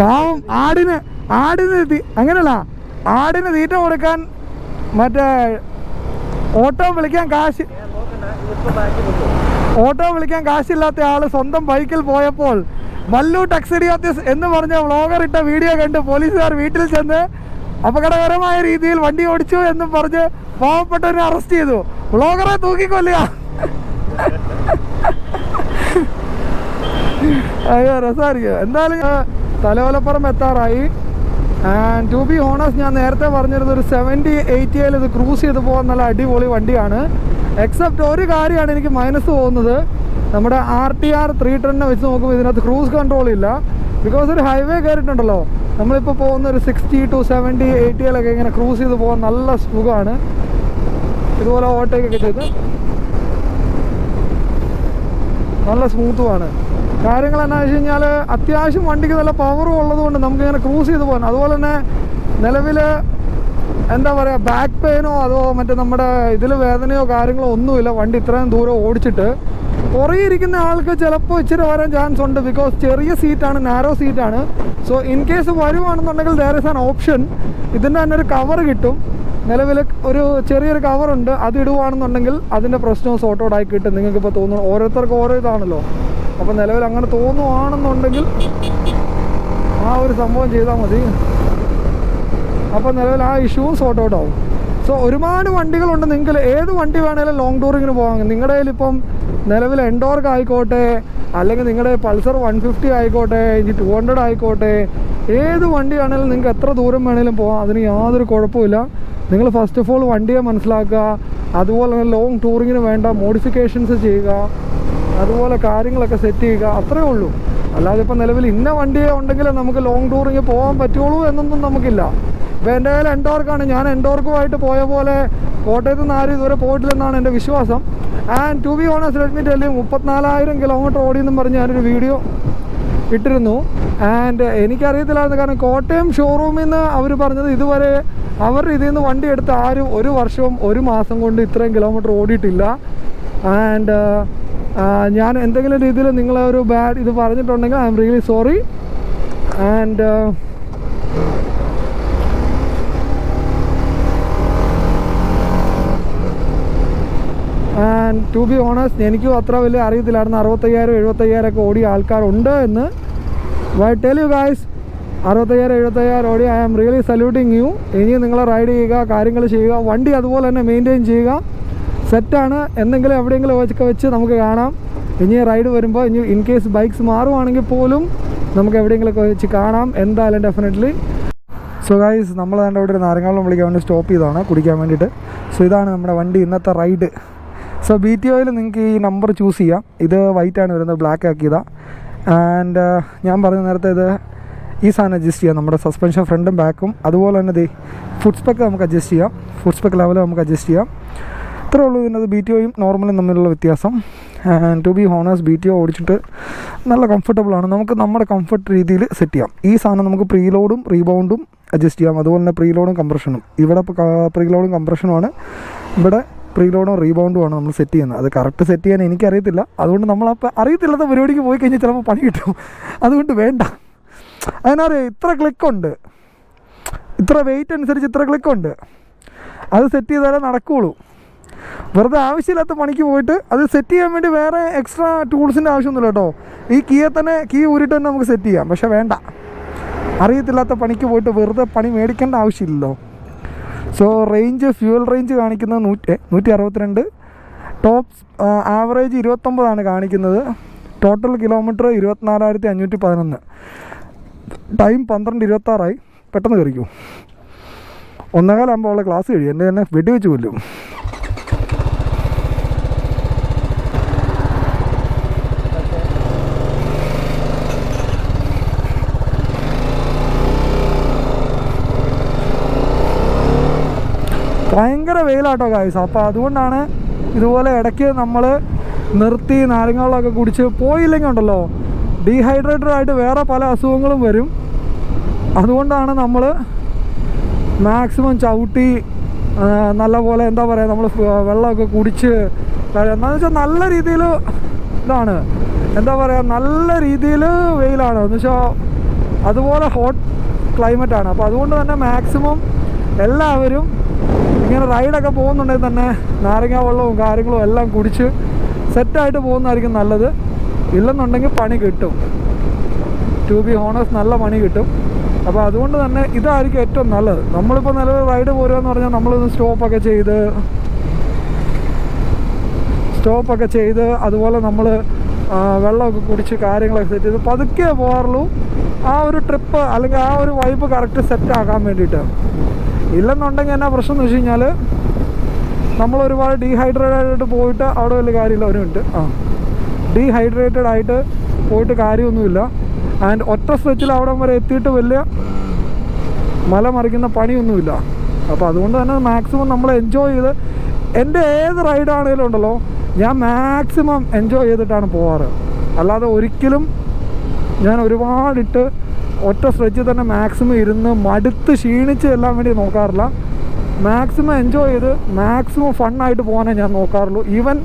പാവം ആടിന് അങ്ങനല്ല, ആടിന് തീറ്റ കൊടുക്കാൻ മറ്റേ ഓട്ടോ വിളിക്കാൻ കാശില്ലാത്ത ആള് സ്വന്തം ബൈക്കിൽ പോയപ്പോൾ മല്ലു ടക്സിഡിയോത്തിസ് എന്ന് പറഞ്ഞ വ്ളോഗർ ഇട്ട വീഡിയോ കണ്ട് പോലീസുകാർ വീട്ടിൽ ചെന്ന് അപകടകരമായ രീതിയിൽ വണ്ടി ഓടിച്ചു എന്നും പറഞ്ഞ് പാവപ്പെട്ടവനെ അറസ്റ്റ് ചെയ്തു. വ്ളോഗറെ തൂക്കിക്കൊല്ലുക. അയ്യോ രസമായിരിക്കും. എന്തായാലും തലയോലപ്പുറം എത്താറായി. ആൻഡ് ടു ബി ഹോണസ്റ്റ് ഞാൻ നേരത്തെ പറഞ്ഞിരുന്നത് ഒരു 70-80 ഇത് ക്രൂസ് ചെയ്ത് പോകാൻ നല്ല അടിപൊളി വണ്ടിയാണ്. എക്സെപ്റ്റ് ഒരു കാര്യമാണ് എനിക്ക് മൈനസ് തോന്നുന്നത്, നമ്മുടെ RTR 310 വെച്ച് നോക്കുമ്പോൾ ഇതിനകത്ത് ക്രൂസ് കൺട്രോൾ ഇല്ല. ബിക്കോസ് ഒരു ഹൈവേ കയറിയിട്ടുണ്ടല്ലോ, നമ്മളിപ്പോൾ പോകുന്ന ഒരു 60 to 70, 80 ഇങ്ങനെ ക്രൂസ് ചെയ്ത് പോകാൻ നല്ല സുഖമാണ്. ഇതുപോലെ ഓവർടേക്കൊക്കെ ചെയ്ത് നല്ല സ്മൂത്തുമാണ്. കാര്യങ്ങൾ എന്നാ വെച്ച് കഴിഞ്ഞാൽ അത്യാവശ്യം വണ്ടിക്ക് നല്ല പവറും ഉള്ളതുകൊണ്ട് നമുക്കിങ്ങനെ ക്രൂസ് ചെയ്ത് പോകാൻ. അതുപോലെ തന്നെ നിലവിൽ എന്താ പറയുക, ബാക്ക് പെയിനോ അതോ മറ്റേ നമ്മുടെ ഇതിൽ വേദനയോ കാര്യങ്ങളോ ഒന്നുമില്ല. വണ്ടി ഇത്രയും ദൂരം ഓടിച്ചിട്ട് പുറകെ ഇരിക്കുന്ന ആൾക്ക് ചിലപ്പോൾ ഇച്ചിരി വരാൻ ചാൻസ് ഉണ്ട്. ബിക്കോസ് ചെറിയ സീറ്റാണ്, നാരോ സീറ്റാണ്. സോ ഇൻ കേസ് വരുവാണെന്നുണ്ടെങ്കിൽ ദർ ഇസ് ആൻ ഓപ്ഷൻ, ഇതിൻ്റെ തന്നെ ഒരു കവർ കിട്ടും. നിലവിൽ ഒരു ചെറിയൊരു കവറുണ്ട്, അത് ഇടുവാണെന്നുണ്ടെങ്കിൽ അതിൻ്റെ പ്രശ്നവും സോർട്ട് ഔട്ട് ആയി കിട്ടും. നിങ്ങൾക്കിപ്പോൾ തോന്നുന്നു, ഓരോരുത്തർക്കും ഓരോ ഇതാണല്ലോ. അപ്പോൾ നിലവിൽ അങ്ങനെ തോന്നുവാണെന്നുണ്ടെങ്കിൽ ആ ഒരു സംഭവം ചെയ്താൽ മതി. അപ്പോൾ നിലവിൽ ആ ഇഷ്യൂവും സോർട്ട് ഔട്ട് ആവും. സോ ഒരുപാട് വണ്ടികളുണ്ട്. നിങ്ങൾക്ക് ഏത് വണ്ടി വേണമെങ്കിലും ലോങ് ടൂറിങ്ങിന് പോകാം. നിങ്ങളുടെ കയ്യിൽ ഇപ്പം നിലവിൽ എൻഡോർക്ക് ആയിക്കോട്ടെ, അല്ലെങ്കിൽ നിങ്ങളുടെ പൾസർ 150 ആയിക്കോട്ടെ, ഇനി 200 ആയിക്കോട്ടെ, ഏത് വണ്ടി വേണമെങ്കിലും നിങ്ങൾക്ക് എത്ര ദൂരം വേണമെങ്കിലും പോകാം. അതിന് യാതൊരു കുഴപ്പമില്ല. നിങ്ങൾ ഫസ്റ്റ് ഓഫ് ഓൾ വണ്ടിയെ മനസ്സിലാക്കുക, അതുപോലെ തന്നെ ലോങ് ടൂറിങ്ങിന് വേണ്ട മോഡിഫിക്കേഷൻസ് ചെയ്യുക, അതുപോലെ കാര്യങ്ങളൊക്കെ സെറ്റ് ചെയ്യുക, അത്രേ ഉള്ളൂ. അല്ലാതെ ഇപ്പം നിലവിൽ ഇന്ന വണ്ടിയെ ഉണ്ടെങ്കിൽ നമുക്ക് ലോങ് ടൂറിങ് പോകാൻ പറ്റുള്ളൂ എന്നൊന്നും നമുക്കില്ല. ഇപ്പോൾ എൻ്റെ കയ്യിൽ എൻഡോർക്കാണ്. ഞാൻ എൻഡോർക്കുമായിട്ട് പോയ പോലെ കോട്ടയത്ത് നിന്ന് ആരും ഇതുവരെ പോയിട്ടില്ലെന്നാണ് എൻ്റെ വിശ്വാസം. And to be honest let me tell you, 34,000 kilometre ഓടിയെന്നും പറഞ്ഞ് ഞാനൊരു വീഡിയോ ഇട്ടിരുന്നു. ആൻഡ് എനിക്കറിയത്തില്ലായിരുന്നു, കാരണം കോട്ടയം ഷോറൂമിൽ നിന്ന് അവർ പറഞ്ഞത് ഇതുവരെ അവരുടെ ഇതിൽ നിന്ന് വണ്ടി എടുത്ത് ആരും ഒരു വർഷവും ഒരു മാസം കൊണ്ട് ഇത്രയും കിലോമീറ്റർ ഓടിയിട്ടില്ല. ആൻഡ് ഞാൻ എന്തെങ്കിലും രീതിയിൽ നിങ്ങളെ ഒരു ബാഡ് ഇത് പറഞ്ഞിട്ടുണ്ടെങ്കിൽ I am really sorry. And to be honest എനിക്കും അത്ര വലിയ അറിയത്തില്ലായിരുന്നു 65,000-75,000 ഒക്കെ ഓടിയ ആൾക്കാരുണ്ട് എന്ന്. ബട്ട് ടെൽ യു ഗൈസ്, 65,000-75,000 ഓടി ഐ ആം റിയലി സല്യൂട്ടിങ് യു. ഇനി നിങ്ങൾ റൈഡ് ചെയ്യുക, കാര്യങ്ങൾ ചെയ്യുക, വണ്ടി അതുപോലെ തന്നെ മെയിൻറ്റെയിൻ ചെയ്യുക. സെറ്റാണ്. എന്തെങ്കിലും എവിടെയെങ്കിലും വെച്ച് നമുക്ക് കാണാം. ഇനി റൈഡ് വരുമ്പോൾ ഇനി ഇൻ കേസ് ബൈക്സ് മാറുവാണെങ്കിൽ പോലും നമുക്ക് എവിടെയെങ്കിലുമൊക്കെ വെച്ച് കാണാം എന്തായാലും ഡെഫിനറ്റ്ലി. സോ ഗൈസ്, നമ്മൾ അതിൻ്റെ അവിടെ ഒരു നാരങ്ങാവെള്ളം വിളിക്കാൻ വേണ്ടി സ്റ്റോപ്പ് ചെയ്തതാണ് കുടിക്കാൻ വേണ്ടിയിട്ട്. സോ ഇതാണ് നമ്മുടെ വണ്ടി ഇന്നത്തെ റൈഡ്. സോ BTOയിൽ നിങ്ങൾക്ക് ഈ നമ്പർ ചൂസ് ചെയ്യാം. ഇത് വൈറ്റാണ് വരുന്നത്, ബ്ലാക്ക് ആക്കിയതാണ്. ആൻഡ് ഞാൻ പറഞ്ഞ നേരത്തെ ഇത് ഈ സാധനം അഡ്ജസ്റ്റ് ചെയ്യാം, നമ്മുടെ സസ്പെൻഷൻ ഫ്രണ്ടും ബാക്കും. അതുപോലെ തന്നെ ഫുഡ് സ്പെക്ക് നമുക്ക് അഡ്ജസ്റ്റ് ചെയ്യാം, ഫുഡ് സ്പെക്ക് ലെവൽ നമുക്ക് അഡ്ജസ്റ്റ് ചെയ്യാം. ഇത്രേ ഉള്ളൂ ഇതിനകത്ത് BTOയും നോർമലും തമ്മിലുള്ള വ്യത്യാസം. And to be honest BTO ഓടിച്ചിട്ട് നല്ല കംഫർട്ടബിളാണ്. നമുക്ക് നമ്മുടെ കംഫർട്ട് രീതിയിൽ സെറ്റ് ചെയ്യാം. ഈ സാധനം നമുക്ക് പ്രീലോഡും റീബൗണ്ടും അഡ്ജസ്റ്റ് ചെയ്യാം. അതുപോലെ തന്നെ പ്രീലോഡും കംപ്രഷനും. ഇവിടെ ഇപ്പോൾ പ്രീലോഡും കംപ്രഷനുമാണ്, ഇവിടെ പ്രീലോഡും റീബൗണ്ടുമാണ് നമ്മൾ സെറ്റ് ചെയ്യുന്നത്. അത് കറക്റ്റ് സെറ്റ് ചെയ്യാൻ എനിക്കറിയത്തില്ല. അതുകൊണ്ട് നമ്മളപ്പോൾ അറിയത്തില്ലാത്ത പരിപാടിക്ക് പോയി കഴിഞ്ഞാൽ ചിലപ്പോൾ പണി കിട്ടും. അതുകൊണ്ട് വേണ്ട. അതിനറിയാം ഇത്ര ക്ലിക്കുണ്ട്, ഇത്ര വെയിറ്റ് അനുസരിച്ച് ഇത്ര ക്ലിക്കുണ്ട്, അത് സെറ്റ് ചെയ്താലേ നടക്കുകയുള്ളൂ. വെറുതെ ആവശ്യമില്ലാത്ത പണിക്ക് പോയിട്ട് അത് സെറ്റ് ചെയ്യാൻ വേണ്ടി വേറെ എക്സ്ട്രാ ടൂൾസിൻ്റെ ആവശ്യമൊന്നുമില്ല കേട്ടോ. ഈ കീ ഊരിട്ട് തന്നെ നമുക്ക് സെറ്റ് ചെയ്യാം. പക്ഷേ വേണ്ട, അറിയത്തില്ലാത്ത പണിക്ക് പോയിട്ട് വെറുതെ പണി മേടിക്കേണ്ട ആവശ്യമില്ലല്ലോ. സോ ഫ്യൂവൽ റേഞ്ച് കാണിക്കുന്നത് 162, ടോപ്പ് ആവറേജ് 29 കാണിക്കുന്നത്. Total kilometre 24,511. ടൈം 12:26. പെട്ടെന്ന് കയറിക്കും. 1:15 ഉള്ള ക്ലാസ് കഴിയും. എൻ്റെ തന്നെ വെടിവെച്ച് കൊല്ലും. ഭയങ്കര വെയിലാട്ടോ ഗായ്സ്. അപ്പോൾ അതുകൊണ്ടാണ് ഇതുപോലെ ഇടയ്ക്ക് നമ്മൾ നിർത്തി നാരങ്ങാവെള്ളമൊക്കെ കുടിച്ച് പോയില്ലെങ്കിൽ ഉണ്ടല്ലോ ഡീഹൈഡ്രേറ്റഡ് ആയിട്ട് വേറെ പല അസുഖങ്ങളും വരും. അതുകൊണ്ടാണ് നമ്മൾ മാക്സിമം ചവിട്ടി നല്ലപോലെ എന്താ പറയുക, നമ്മൾ വെള്ളമൊക്കെ കുടിച്ച് എന്താണെന്ന് വെച്ചാൽ നല്ല രീതിയിൽ ഇതാണ്, എന്താ പറയുക, നല്ല രീതിയിൽ വെയിലാണ് എന്ന് വെച്ചാൽ അതുപോലെ ഹോട്ട് ക്ലൈമറ്റാണ്. അപ്പോൾ അതുകൊണ്ട് തന്നെ മാക്സിമം എല്ലാവരും ഇങ്ങനെ റൈഡൊക്കെ പോകുന്നുണ്ടെങ്കിൽ തന്നെ നാരങ്ങ വെള്ളവും കാര്യങ്ങളും എല്ലാം കുടിച്ച് സെറ്റായിട്ട് പോകുന്നതായിരിക്കും നല്ലത്. ഇല്ലെന്നുണ്ടെങ്കിൽ പണി കിട്ടും. ടു ബി ഹോണസ്റ്റ് നല്ല പണി കിട്ടും. അപ്പോൾ അതുകൊണ്ട് തന്നെ ഇതായിരിക്കും ഏറ്റവും നല്ലത്. നമ്മളിപ്പോൾ നിലവിൽ റൈഡ് പോരുകയെന്ന് പറഞ്ഞാൽ നമ്മളൊന്ന് സ്റ്റോപ്പൊക്കെ ചെയ്ത് അതുപോലെ നമ്മൾ വെള്ളമൊക്കെ കുടിച്ച് കാര്യങ്ങളൊക്കെ സെറ്റ് ചെയ്ത് പതുക്കെ പോകാറുള്ളൂ. ആ ഒരു ട്രിപ്പ് അല്ലെങ്കിൽ ആ ഒരു വൈബ് കറക്റ്റ് സെറ്റാക്കാൻ വേണ്ടിയിട്ട്. ഇല്ലെന്നുണ്ടെങ്കിൽ എന്നാ പ്രശ്നം എന്ന് വെച്ച് കഴിഞ്ഞാൽ നമ്മൾ ഒരുപാട് ഡീഹൈഡ്രേറ്റഡ് ആയിട്ട് പോയിട്ട് അവിടെ വലിയ കാര്യമില്ല. ഒരു മിനിറ്റ്. ഡീഹൈഡ്രേറ്റഡ് ആയിട്ട് പോയിട്ട് കാര്യമൊന്നുമില്ല. ആൻഡ് ഒറ്റ സ്ട്രെച്ചിൽ അവിടെ വരെ എത്തിയിട്ട് വലിയ മല മറിക്കുന്ന പണിയൊന്നുമില്ല. അപ്പോൾ അതുകൊണ്ട് തന്നെ മാക്സിമം നമ്മൾ എൻജോയ് ചെയ്ത്, എൻ്റെ ഏത് റൈഡാണെങ്കിലും ഉണ്ടല്ലോ ഞാൻ മാക്സിമം എൻജോയ് ചെയ്തിട്ടാണ് പോവാറ്. അല്ലാതെ ഒരിക്കലും ഞാൻ ഒരുപാടിട്ട് ഒറ്റ സ്ട്രെച്ചിൽ തന്നെ മാക്സിമം ഇരുന്ന് മടുത്ത് ക്ഷീണിച്ച് എല്ലാം വേണ്ടി നോക്കാറില്ല. മാക്സിമം എൻജോയ് ചെയ്ത് മാക്സിമം ഫണ്ണായിട്ട് പോകാനേ ഞാൻ നോക്കാറുള്ളൂ. ഈവൻ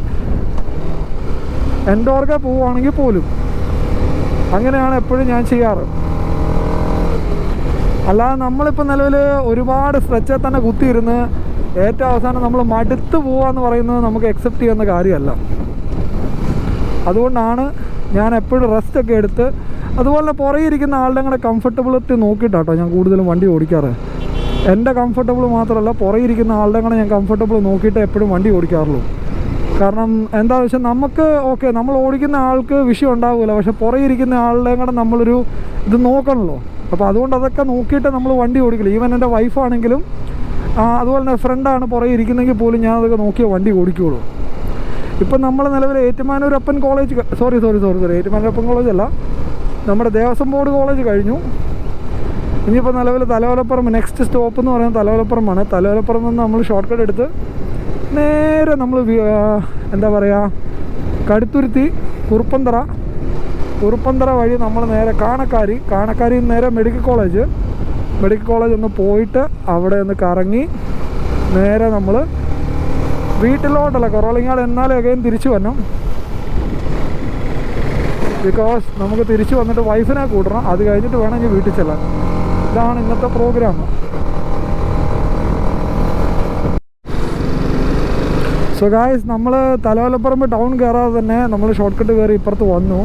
എൻഡോർക്കെ പോവുകയാണെങ്കിൽ പോലും അങ്ങനെയാണ് എപ്പോഴും ഞാൻ ചെയ്യാറ്. അല്ലാതെ നമ്മളിപ്പോൾ നിലവിൽ ഒരുപാട് സ്ട്രെച്ചിൽ തന്നെ കുത്തിയിരുന്ന് ഏറ്റവും അവസാനം നമ്മൾ മടുത്ത് പോവാന്ന് പറയുന്നത് നമുക്ക് അക്സെപ്റ്റ് ചെയ്യുന്ന കാര്യമല്ല. അതുകൊണ്ടാണ് ഞാൻ എപ്പോഴും റെസ്റ്റൊക്കെ എടുത്ത്, അതുപോലെ പുറകെ ഇരിക്കുന്ന ആളുടെ കൂടെ കംഫർട്ടബിലിറ്റി നോക്കിയിട്ടാട്ടോ ഞാൻ കൂടുതലും വണ്ടി ഓടിക്കാറ്. എൻ്റെ കംഫർട്ടബിൾ മാത്രമല്ല, പുറകെ ഇരിക്കുന്ന ആളുടെ കൂടെ ഞാൻ കംഫർട്ടബിൾ നോക്കിയിട്ട് എപ്പോഴും വണ്ടി ഓടിക്കാറുള്ളൂ. കാരണം എന്താണെന്ന് വെച്ചാൽ നമുക്ക് ഓക്കെ നമ്മൾ ഓടിക്കുന്ന ആൾക്ക് വിഷയം ഉണ്ടാവില്ല, പക്ഷെ പുറകെ ഇരിക്കുന്ന ആളുടെ കൂടെ നമ്മളൊരു ഇത് നോക്കണമല്ലോ. അപ്പോൾ അതുകൊണ്ട് അതൊക്കെ നോക്കിയിട്ട് നമ്മൾ വണ്ടി ഓടിക്കില്ല. ഈവൻ എൻ്റെ വൈഫാണെങ്കിലും അതുപോലെ തന്നെ ഫ്രണ്ടാണ് പുറകെ ഇരിക്കുന്നെങ്കിൽ പോലും ഞാൻ അതൊക്കെ നോക്കിയേ വണ്ടി ഓടിക്കുകയുള്ളൂ. ഇപ്പം നമ്മൾ നിലവിൽ Ettumanoorappan college sorry Ettumanoorappan college അല്ല, നമ്മുടെ ദേവസ്വം ബോർഡ് കോളേജ് കഴിഞ്ഞു. ഇനിയിപ്പോൾ നിലവിൽ തലയോലപ്പുറം നെക്സ്റ്റ് സ്റ്റോപ്പ് എന്ന് പറയുന്നത് തലയോലപ്പുറമാണ്. തലയോലപ്പുറം നിന്ന് നമ്മൾ ഷോർട്ട് കട്ട് എടുത്ത് നേരെ നമ്മൾ എന്താ പറയുക കടുത്തുരുത്തി കുറുപ്പന്തറ വഴി നമ്മൾ നേരെ കാണക്കാരിയിൽ നിന്ന് നേരെ മെഡിക്കൽ കോളേജ് ഒന്ന് പോയിട്ട് അവിടെ ഒന്ന് കറങ്ങി നേരെ നമ്മൾ വീട്ടിലോട്ടല്ല കുറവളിങ്ങാട് എന്നാലും അകയും തിരിച്ചു വരണം. ബിക്കോസ് നമുക്ക് തിരിച്ചു വന്നിട്ട് വൈഫിനെ കൂട്ടണം. അത് കഴിഞ്ഞിട്ട് വേണം ഇനി വീട്ടിൽ ചെല്ലാൻ. ഇതാണ് ഇന്നത്തെ പ്രോഗ്രാം. സോ ഗായ്സ്, നമ്മൾ തലയോലപ്പറമ്പ് ടൗൺ കയറാതെ തന്നെ നമ്മൾ ഷോർട്ട് കട്ട് കയറി ഇപ്പുറത്ത് വന്നു.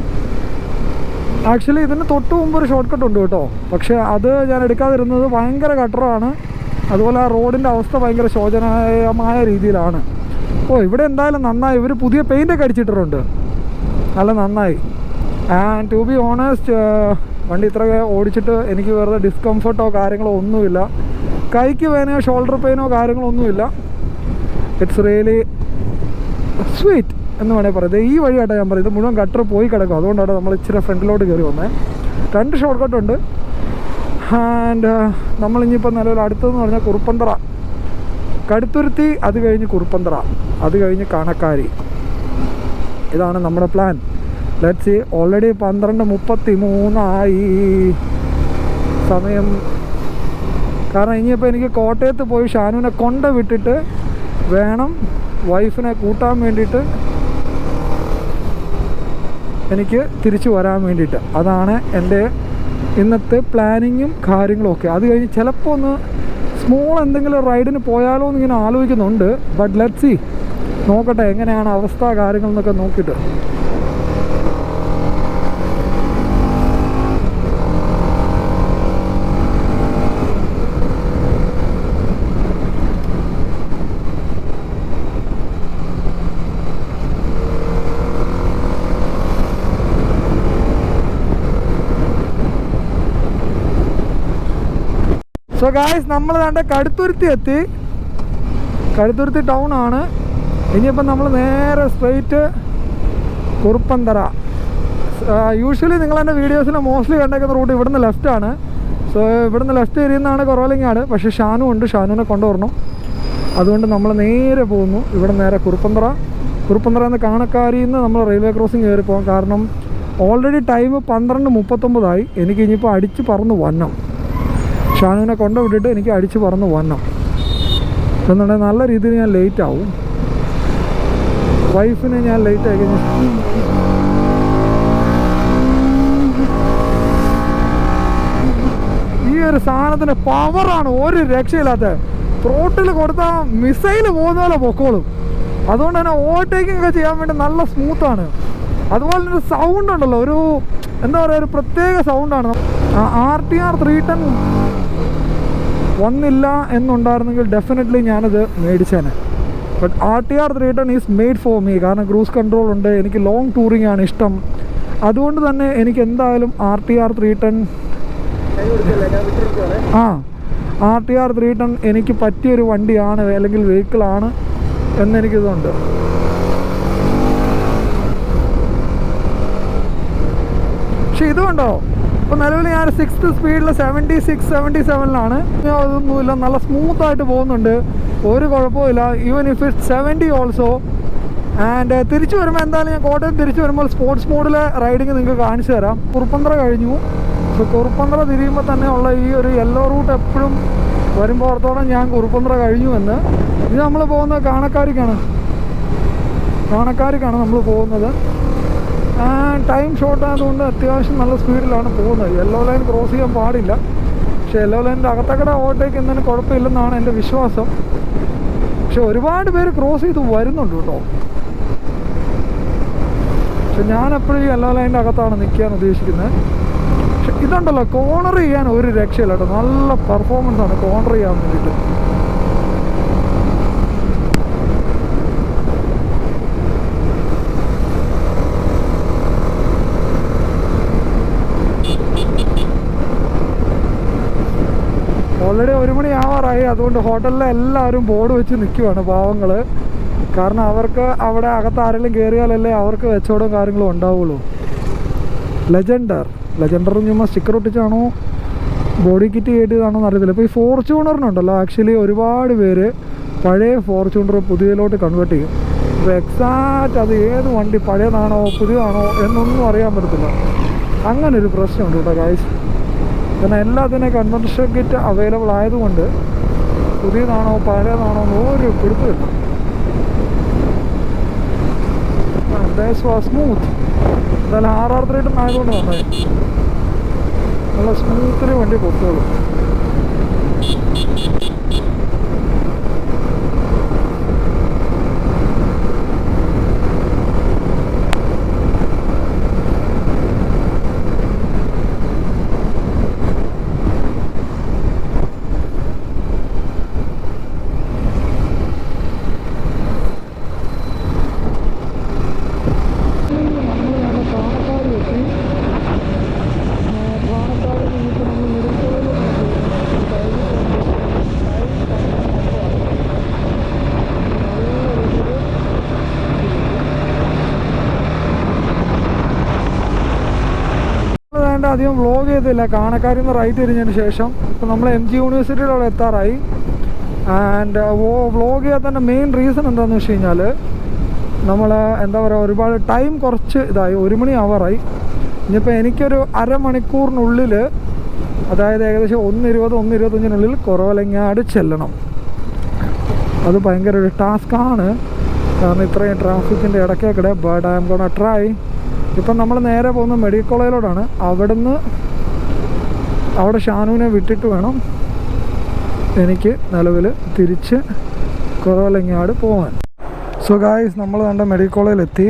ആക്ച്വലി ഇതിന് തൊട്ട് മുമ്പ് ഒരു ഷോർട്ട് കട്ട് ഉണ്ട് കേട്ടോ, പക്ഷേ അത് ഞാൻ എടുക്കാതിരുന്നത് ഭയങ്കര കട്ടറാണ്. അതുപോലെ ആ റോഡിൻ്റെ അവസ്ഥ ഭയങ്കര ശോചനീയമായ രീതിയിലാണ്. ഇവിടെ എന്തായാലും നന്നായി, ഇവർ പുതിയ പെയിൻ്റൊക്കെ അടിച്ചിട്ടിട്ടുണ്ട്, നല്ല നന്നായി. ആൻഡ് ടു ബി ഓണസ്റ്റ്, വണ്ടി ഇത്ര ഓടിച്ചിട്ട് എനിക്ക് വെറുതെ ഡിസ്കംഫർട്ടോ കാര്യങ്ങളോ ഒന്നുമില്ല. കൈക്ക് വേനയോ ഷോൾഡർ പെയിനോ കാര്യങ്ങളോ ഒന്നുമില്ല. ഇറ്റ്സ് റിയലി സ്വീറ്റ് എന്ന് വേണേൽ പറയുന്നത്. ഈ വഴിയാട്ടോ ഞാൻ പറയുന്നത്, മുഴുവൻ ഗട്ടർ പോയി കിടക്കും. അതുകൊണ്ടാണ് നമ്മൾ ഇച്ചിരി ഫ്രണ്ടിലോട്ട് കയറി വന്നത്. 2 ഷോർട്ട് കട്ടുണ്ട്. ആൻഡ് നമ്മളിനിയിപ്പോൾ നിലവിൽ അടുത്തതെന്ന് പറഞ്ഞാൽ കുറുപ്പന്തറ, കടുത്തുരുത്തി, അത് കഴിഞ്ഞ് കുറുപ്പന്തറ, അത് കഴിഞ്ഞ് കാണക്കാരി. ഇതാണ് നമ്മുടെ പ്ലാൻ. Let's see. ഓൾറെഡി 12:33 സമയം. കാരണം ഇനിയിപ്പോൾ എനിക്ക് കോട്ടയത്ത് പോയി ഷാനുവിനെ കൊണ്ട് വിട്ടിട്ട് വേണം വൈഫിനെ കൂട്ടാൻ വേണ്ടിയിട്ട് എനിക്ക് തിരിച്ചു വരാൻ വേണ്ടിയിട്ട്. അതാണ് എൻ്റെ ഇന്നത്തെ പ്ലാനിങ്ങും കാര്യങ്ങളും ഒക്കെ. അത് കഴിഞ്ഞ് ചിലപ്പോൾ ഒന്ന് സ്മോൾ എന്തെങ്കിലും റൈഡിന് പോയാലോ എന്നിങ്ങനെ ആലോചിക്കുന്നുണ്ട്. ബട്ട് ലെറ്റ്സ് സീ, നോക്കട്ടെ എങ്ങനെയാണ് അവസ്ഥ കാര്യങ്ങൾ എന്നൊക്കെ നോക്കിയിട്ട്. സോ ഗായ്സ്, നമ്മൾ വേണ്ട കടുത്തുരുത്തി എത്തി. കടുത്തുരുത്തി ടൗൺ ആണ്. ഇനിയിപ്പം നമ്മൾ നേരെ സ്ട്രെയിറ്റ് കുറുപ്പന്തറ. യൂഷ്വലി നിങ്ങളെൻ്റെ വീഡിയോസിൽ മോസ്റ്റ്ലി കണ്ടേക്കുന്ന റൂട്ട് ഇവിടുന്ന് ലെഫ്റ്റാണ്. സോ ഇവിടുന്ന് ലെഫ്റ്റ് തിരിയുന്നതാണ് കുറവലിങ്ങാട്. പക്ഷേ ഷാനു ഉണ്ട്, ഷാനുവിനെ കൊണ്ടുവരണം. അതുകൊണ്ട് നമ്മൾ നേരെ പോകുന്നു. ഇവിടെ നേരെ കുറുപ്പന്തറ എന്ന കാണക്കാരിയിൽ നിന്ന് നമ്മൾ റെയിൽവേ ക്രോസിങ് കയറി പോകാം. കാരണം ഓൾറെഡി ടൈം 12:39. എനിക്ക് ഇനിയിപ്പോൾ അടിച്ച് പറന്ന് വരണം. ഷാനുവിനെ കൊണ്ടുവിട്ടിട്ട് എനിക്ക് അടിച്ച് പറന്ന് വരണം. എന്നുണ്ടെങ്കിൽ നല്ല രീതിയിൽ ഞാൻ ലേറ്റ് ആവും. വൈഫിനെ ഞാൻ ലേറ്റ് ആയി കഴിഞ്ഞാൽ ഈ ഒരു സാധനത്തിന് പവറാണ്, ഒരു രക്ഷയില്ലാത്ത. ത്രോട്ടിൽ കൊടുത്താൽ മിസൈൽ പോകുന്ന പോലെ പൊക്കോളും. അതുകൊണ്ട് തന്നെ ഓവർടേക്കിംഗ് ഒക്കെ ചെയ്യാൻ വേണ്ടി നല്ല സ്മൂത്താണ്. അതുപോലെ തന്നെ സൗണ്ട് ഉണ്ടല്ലോ, ഒരു എന്താ പറയുക, ഒരു പ്രത്യേക സൗണ്ടാണ്. RTR 310 വന്നില്ല എന്നുണ്ടായിരുന്നെങ്കിൽ ഡെഫിനറ്റ്ലി ഞാനത് മേടിച്ചേനെ. But RTR 310 is made for me. കാരണം ക്രൂസ് കൺട്രോൾ ഉണ്ട്, എനിക്ക് ലോങ് ടൂറിംഗ് ആണ് ഇഷ്ടം. അതുകൊണ്ട് തന്നെ എനിക്ക് എന്തായാലും RTR 310 RTR 310 എനിക്ക് പറ്റിയൊരു വണ്ടിയാണ് അല്ലെങ്കിൽ വെഹിക്കിളാണ് എന്നെനിക്കിതുണ്ട്. പക്ഷെ ഇതുകൊണ്ടോ ഇപ്പോൾ നിലവിൽ ഞാൻ 6th സ്പീഡിൽ 76, 77 അതൊന്നുമില്ല, നല്ല സ്മൂത്തായിട്ട് പോകുന്നുണ്ട്, ഒരു കുഴപ്പമില്ല. Even if it 70 also. And തിരിച്ചു വരുമ്പോൾ എന്തായാലും ഞാൻ കോട്ടയം തിരിച്ചു വരുമ്പോൾ സ്പോർട്സ് മോഡിലെ റൈഡിങ് നിങ്ങൾക്ക് കാണിച്ചു തരാം. കുറുപ്പന്തറ കഴിഞ്ഞു. സോ കുറുപ്പന്തറ തിരിയുമ്പോൾ തന്നെ ഉള്ള ഈ ഒരു യെല്ലോ റൂട്ട് എപ്പോഴും വരുമ്പോൾ ഓർത്തോളം ഞാൻ കുറുപ്പന്തറ കഴിഞ്ഞു എന്ന്. ഇത് നമ്മൾ പോകുന്നത് കാണക്കാരിക്കാണ് നമ്മൾ പോകുന്നത്. ടൈം ഷോർട്ട് ആയതുകൊണ്ട് അത്യാവശ്യം നല്ല സ്പീഡിലാണ് പോകുന്നത്. യെല്ലോ ലൈൻ ക്രോസ് ചെയ്യാൻ പാടില്ല, പക്ഷേ യെല്ലോ ലൈനിൻ്റെ അകത്തക്കടെ ഓവർടേക്ക് എന്നതിന് കുഴപ്പമില്ലെന്നാണ് എൻ്റെ വിശ്വാസം. പക്ഷെ ഒരുപാട് പേര് ക്രോസ് ചെയ്ത് വരുന്നുണ്ട് കേട്ടോ. പക്ഷെ ഞാനെപ്പോഴും ഈ യെല്ലോ ലൈനിൻ്റെ അകത്താണ് നിൽക്കാൻ ഉദ്ദേശിക്കുന്നത്. പക്ഷെ ഇതുണ്ടല്ലോ, കോർണർ ചെയ്യാൻ ഒരു രക്ഷയില്ല കേട്ടോ, നല്ല പെർഫോമൻസ് ആണ് കോർണർ ചെയ്യാൻ വേണ്ടിയിട്ട്. ഓൾറെഡി 1 മണി ആവാറായി. അതുകൊണ്ട് ഹോട്ടലിലെ എല്ലാവരും ബോർഡ് വെച്ച് നിൽക്കുവാണ് പാവങ്ങൾ. കാരണം അവർക്ക് അവിടെ അകത്ത് ആരെങ്കിലും കയറിയാലല്ലേ അവർക്ക് വെച്ചോടും കാര്യങ്ങളും ഉണ്ടാവുള്ളൂ. ലെജൻഡർ ചുമ്മാ സ്റ്റിക്കർ ഒട്ടിച്ചാണോ ബോഡി കിറ്റ് കയറ്റിയതാണോ എന്നറിയത്തില്ല. ഇപ്പോൾ ഈ ഫോർച്യൂണറിനുണ്ടല്ലോ, ആക്ച്വലി ഒരുപാട് പേര് പഴയ ഫോർച്യൂണർ പുതിയതിലോട്ട് കൺവേർട്ട് ചെയ്യും. ഇപ്പോൾ എക്സാക്റ്റ് അത് ഏത് വണ്ടി പഴയതാണോ പുതിയതാണോ എന്നൊന്നും അറിയാൻ പറ്റത്തില്ല. അങ്ങനൊരു പ്രശ്നമുണ്ട് കേട്ടോ ഗൈസ്. കാരണം എല്ലാത്തിനും കൺവെർഷൻ കിറ്റ് അവൈലബിൾ ആയതുകൊണ്ട് പുതിയതാണോ പഴയതാണോ എന്ന് ഒരു പിടുത്തമില്ല. സ്മൂത്ത് എന്തായാലും RR 310 ആയതുകൊണ്ട് നന്നായി, നല്ല സ്മൂത്തിൽ വണ്ടി പൊക്കോളും. അധികം വ്ലോഗ് ചെയ്തില്ല. കാണക്കാരിൽ നിന്ന് റൈറ്റ് തിരിഞ്ഞതിന് ശേഷം ഇപ്പോൾ നമ്മൾ MG യൂണിവേഴ്സിറ്റിയുടെ അവിടെ എത്താറായി. ആൻഡ് വ്ലോഗ് ചെയ്യാത്തതിൻ്റെ മെയിൻ റീസൺ എന്താണെന്ന് വെച്ച് കഴിഞ്ഞാൽ നമ്മൾ എന്താ പറയുക, ഒരുപാട് ടൈം കുറച്ച് ഇതായി, 1 മണി ആവാറായി. ഇനിയിപ്പോൾ എനിക്കൊരു അരമണിക്കൂറിനുള്ളിൽ, അതായത് ഏകദേശം 1:20, 1:25 കുറവലങ്ങാട് ചെല്ലണം. അത് ഭയങ്കര ഒരു ടാസ്ക്കാണ്, കാരണം ഇത്രയും ട്രാഫിക്കിൻ്റെ ഇടയ്ക്കൊക്കെ. But I M gonna try. ഇപ്പം നമ്മൾ നേരെ പോകുന്ന മെഡിക്കൽ കോളേജിലോട്ടാണ്. അവിടെ ഷാനുവിനെ വിട്ടിട്ട് വേണം എനിക്ക് നിലവിൽ തിരിച്ച് കുറവലങ്ങാട് പോകാൻ. സോ ഗായ്സ്, നമ്മൾ കണ്ട മെഡിക്കൽ കോളേജിലെത്തി.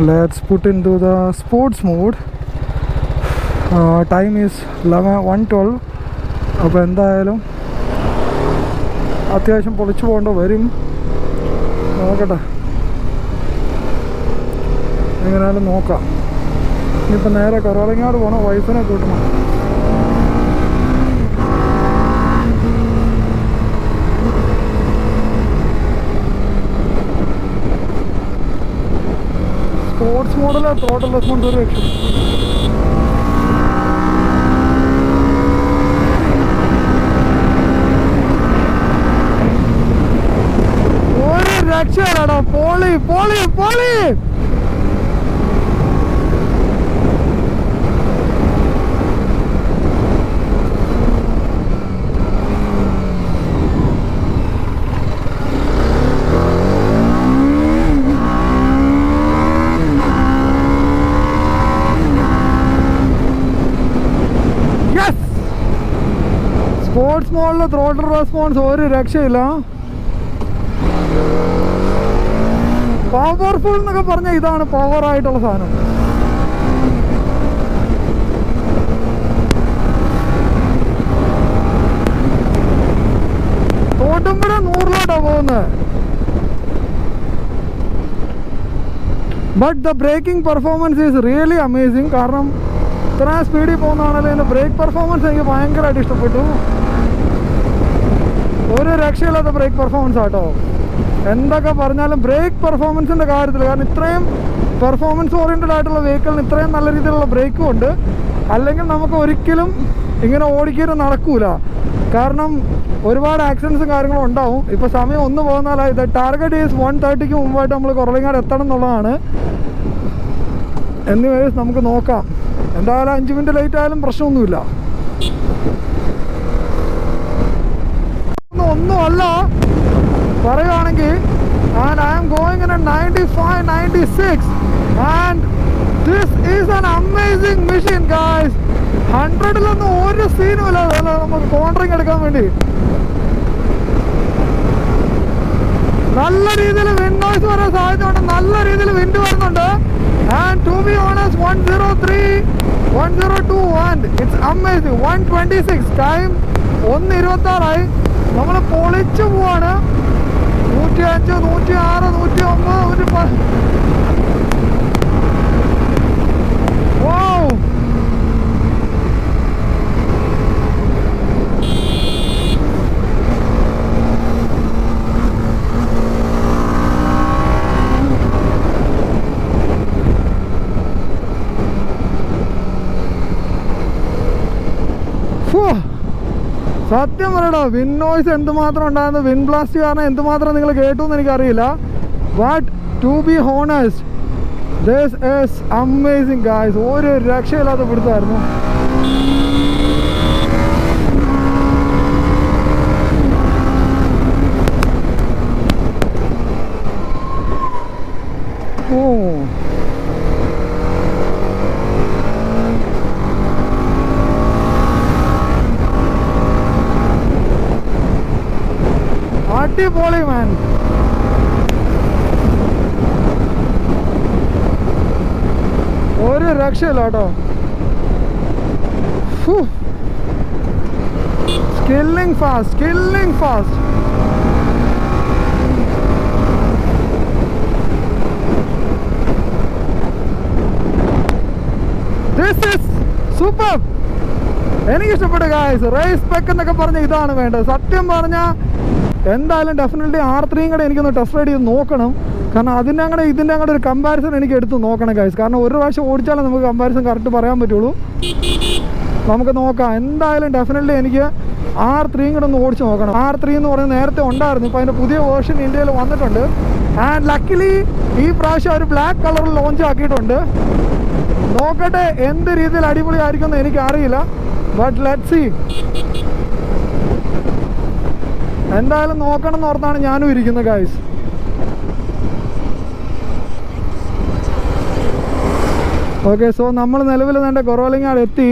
Let's put into the sports mode. Time is 1:12. അപ്പോൾ എന്തായാലും അത്യാവശ്യം പൊളിച്ചു പോകേണ്ട വരും. നോക്കട്ടെ, എങ്ങനെയാലും നോക്കാം. ഇനിയിപ്പോൾ നേരെ കുറവലങ്ങാട് പോകണം, വൈഫിനെ കൂട്ടണം. സ്പോർട്സ് മോഡൽ ടോട്ടൽ റെസ്പോൺസ് ഒരു രക്ഷ. ഒരു രക്ഷയാണോ, പോളി പോളി പോളി. സ്പോർട്സ് മോഡിൽ ത്രോട്ടിൽ റെസ്പോൺസ് ഒരു രക്ഷയില്ല. പവർഫുൾ എന്നൊക്കെ പറഞ്ഞാൽ ഇതാണ് പവറായിട്ടുള്ള സാധനം. തോട്ടുമ്പഴ 100-ലോട്ടാണ് പോകുന്നത്. പോകുന്നത്. But the braking performance is really amazing. കാരണം ഇത്ര സ്പീഡിൽ പോകുന്നതാണല്ലോ, ഇതിൻ്റെ ബ്രേക്ക് പെർഫോമൻസ് എനിക്ക് ഭയങ്കരമായിട്ട് ഇഷ്ടപ്പെട്ടു. ഒരു രക്ഷയില്ലാത്ത ബ്രേക്ക് പെർഫോമൻസ് ആട്ടോ. എന്തൊക്കെ പറഞ്ഞാലും ബ്രേക്ക് പെർഫോമൻസിൻ്റെ കാര്യത്തിൽ, കാരണം ഇത്രയും പെർഫോമൻസ് ഓറിയൻറ്റഡ് ആയിട്ടുള്ള വെഹിക്കിളിന് ഇത്രയും നല്ല രീതിയിലുള്ള ബ്രേക്കും ഉണ്ട്. അല്ലെങ്കിൽ നമുക്ക് ഒരിക്കലും ഇങ്ങനെ ഓടിക്കലും നടക്കൂല. കാരണം ഒരുപാട് ആക്സിഡൻസും കാര്യങ്ങളും ഉണ്ടാവും. ഇപ്പോൾ സമയം 1 പോകുന്നാലായി. ഇത് ടാർഗറ്റ് ഈസ് 1:30 മുമ്പായിട്ട് നമ്മൾ കുറവങ്ങാട് എത്തണം എന്നുള്ളതാണ്. എനിവേസ് നമുക്ക് നോക്കാം. എന്തായാലും 5 മിനിറ്റ് ലേറ്റ് ആയാലും പ്രശ്നമൊന്നുമില്ല. ഒന്നുമല്ല പറയുകയാണെങ്കിൽ, and I am going in a 95-96 and this is an amazing machine guys. 100-ലൊന്നും ഒരു സീനും ഇല്ല നമുക്ക് കോൺട്രിങ് എടുക്കാൻ വേണ്ടി. നല്ല രീതിയിൽ വിൻഡ് നോയ്സ് വരാൻ സാധ്യതയുണ്ട്, നല്ല രീതിയിൽ വിൻഡ് വരുന്നുണ്ട്. And to be honest, 103, 102 and it's amazing. 126 time 1:26 നമ്മൾ പൊളിച്ചു പോവാണ്. 105, 106, 109, 110. Wow! സത്യം പറയടാ, വിൻഡ് നോയ്സ് എന്തുമാത്രം ഉണ്ടായിരുന്നു, വിൻഡ് ബ്ലാസ്റ്റ് കാരണം എന്തുമാത്രം നിങ്ങൾ കേട്ടു എന്ന് എനിക്കറിയില്ല. But to be honest, this is amazing guys. ഒരു രക്ഷയില്ലാത്ത പിടുത്തമായിരുന്നു. അടിപൊളി മാൻ. ഒരു രക്ഷയില്ല കേട്ടോ. Skilling fast, skilling fast. This is super. എനിക്കിഷ്ടപ്പെട്ടു ഗായ്സ്. റേസ് സ്പെക്ക് എന്നൊക്കെ പറഞ്ഞ ഇതാണ് വേണ്ടത്. സത്യം പറഞ്ഞാൽ എന്തായാലും ഡെഫിനറ്റ്ലി R3 കൂടെ എനിക്കൊന്ന് ടെസ്റ്റ് റൈഡ് ചെയ്ത് നോക്കണം. കാരണം ഇതിൻ്റെ അങ്ങോട്ട് ഒരു കമ്പാരിസൺ എനിക്ക് എടുത്ത് നോക്കണം ഗൈസ്. കാരണം ഒരു പ്രാവശ്യം ഓടിച്ചാലേ നമുക്ക് കമ്പാരിസൺ കറക്റ്റ് പറയാൻ പറ്റുള്ളൂ. നമുക്ക് നോക്കാം. എന്തായാലും ഡെഫിനറ്റ്ലി എനിക്ക് R3 കൂടെ ഒന്ന് ഓടിച്ച് നോക്കണം. R3 എന്ന് പറയുന്നത് നേരത്തെ ഉണ്ടായിരുന്നു, ഇപ്പോൾ അതിൻ്റെ പുതിയ വേർഷൻ ഇന്ത്യയിൽ വന്നിട്ടുണ്ട്. ആൻഡ് ലക്കിലി ഈ പ്രാവശ്യം ഒരു ബ്ലാക്ക് കളറിൽ ലോഞ്ച് ആക്കിയിട്ടുണ്ട്. നോക്കട്ടെ എന്ത് രീതിയിൽ അടിപൊളി ആയിരിക്കുമെന്ന് എനിക്കറിയില്ല. But let's see. എന്തായാലും നോക്കണം എന്ന് ഓർത്താണ് ഞാനും ഇരിക്കുന്നത് ഗൈസ്. ഓക്കെ, സോ നമ്മൾ നിലവിൽ എൻ്റെ കൊറോലിങ്ങാട് എത്തി.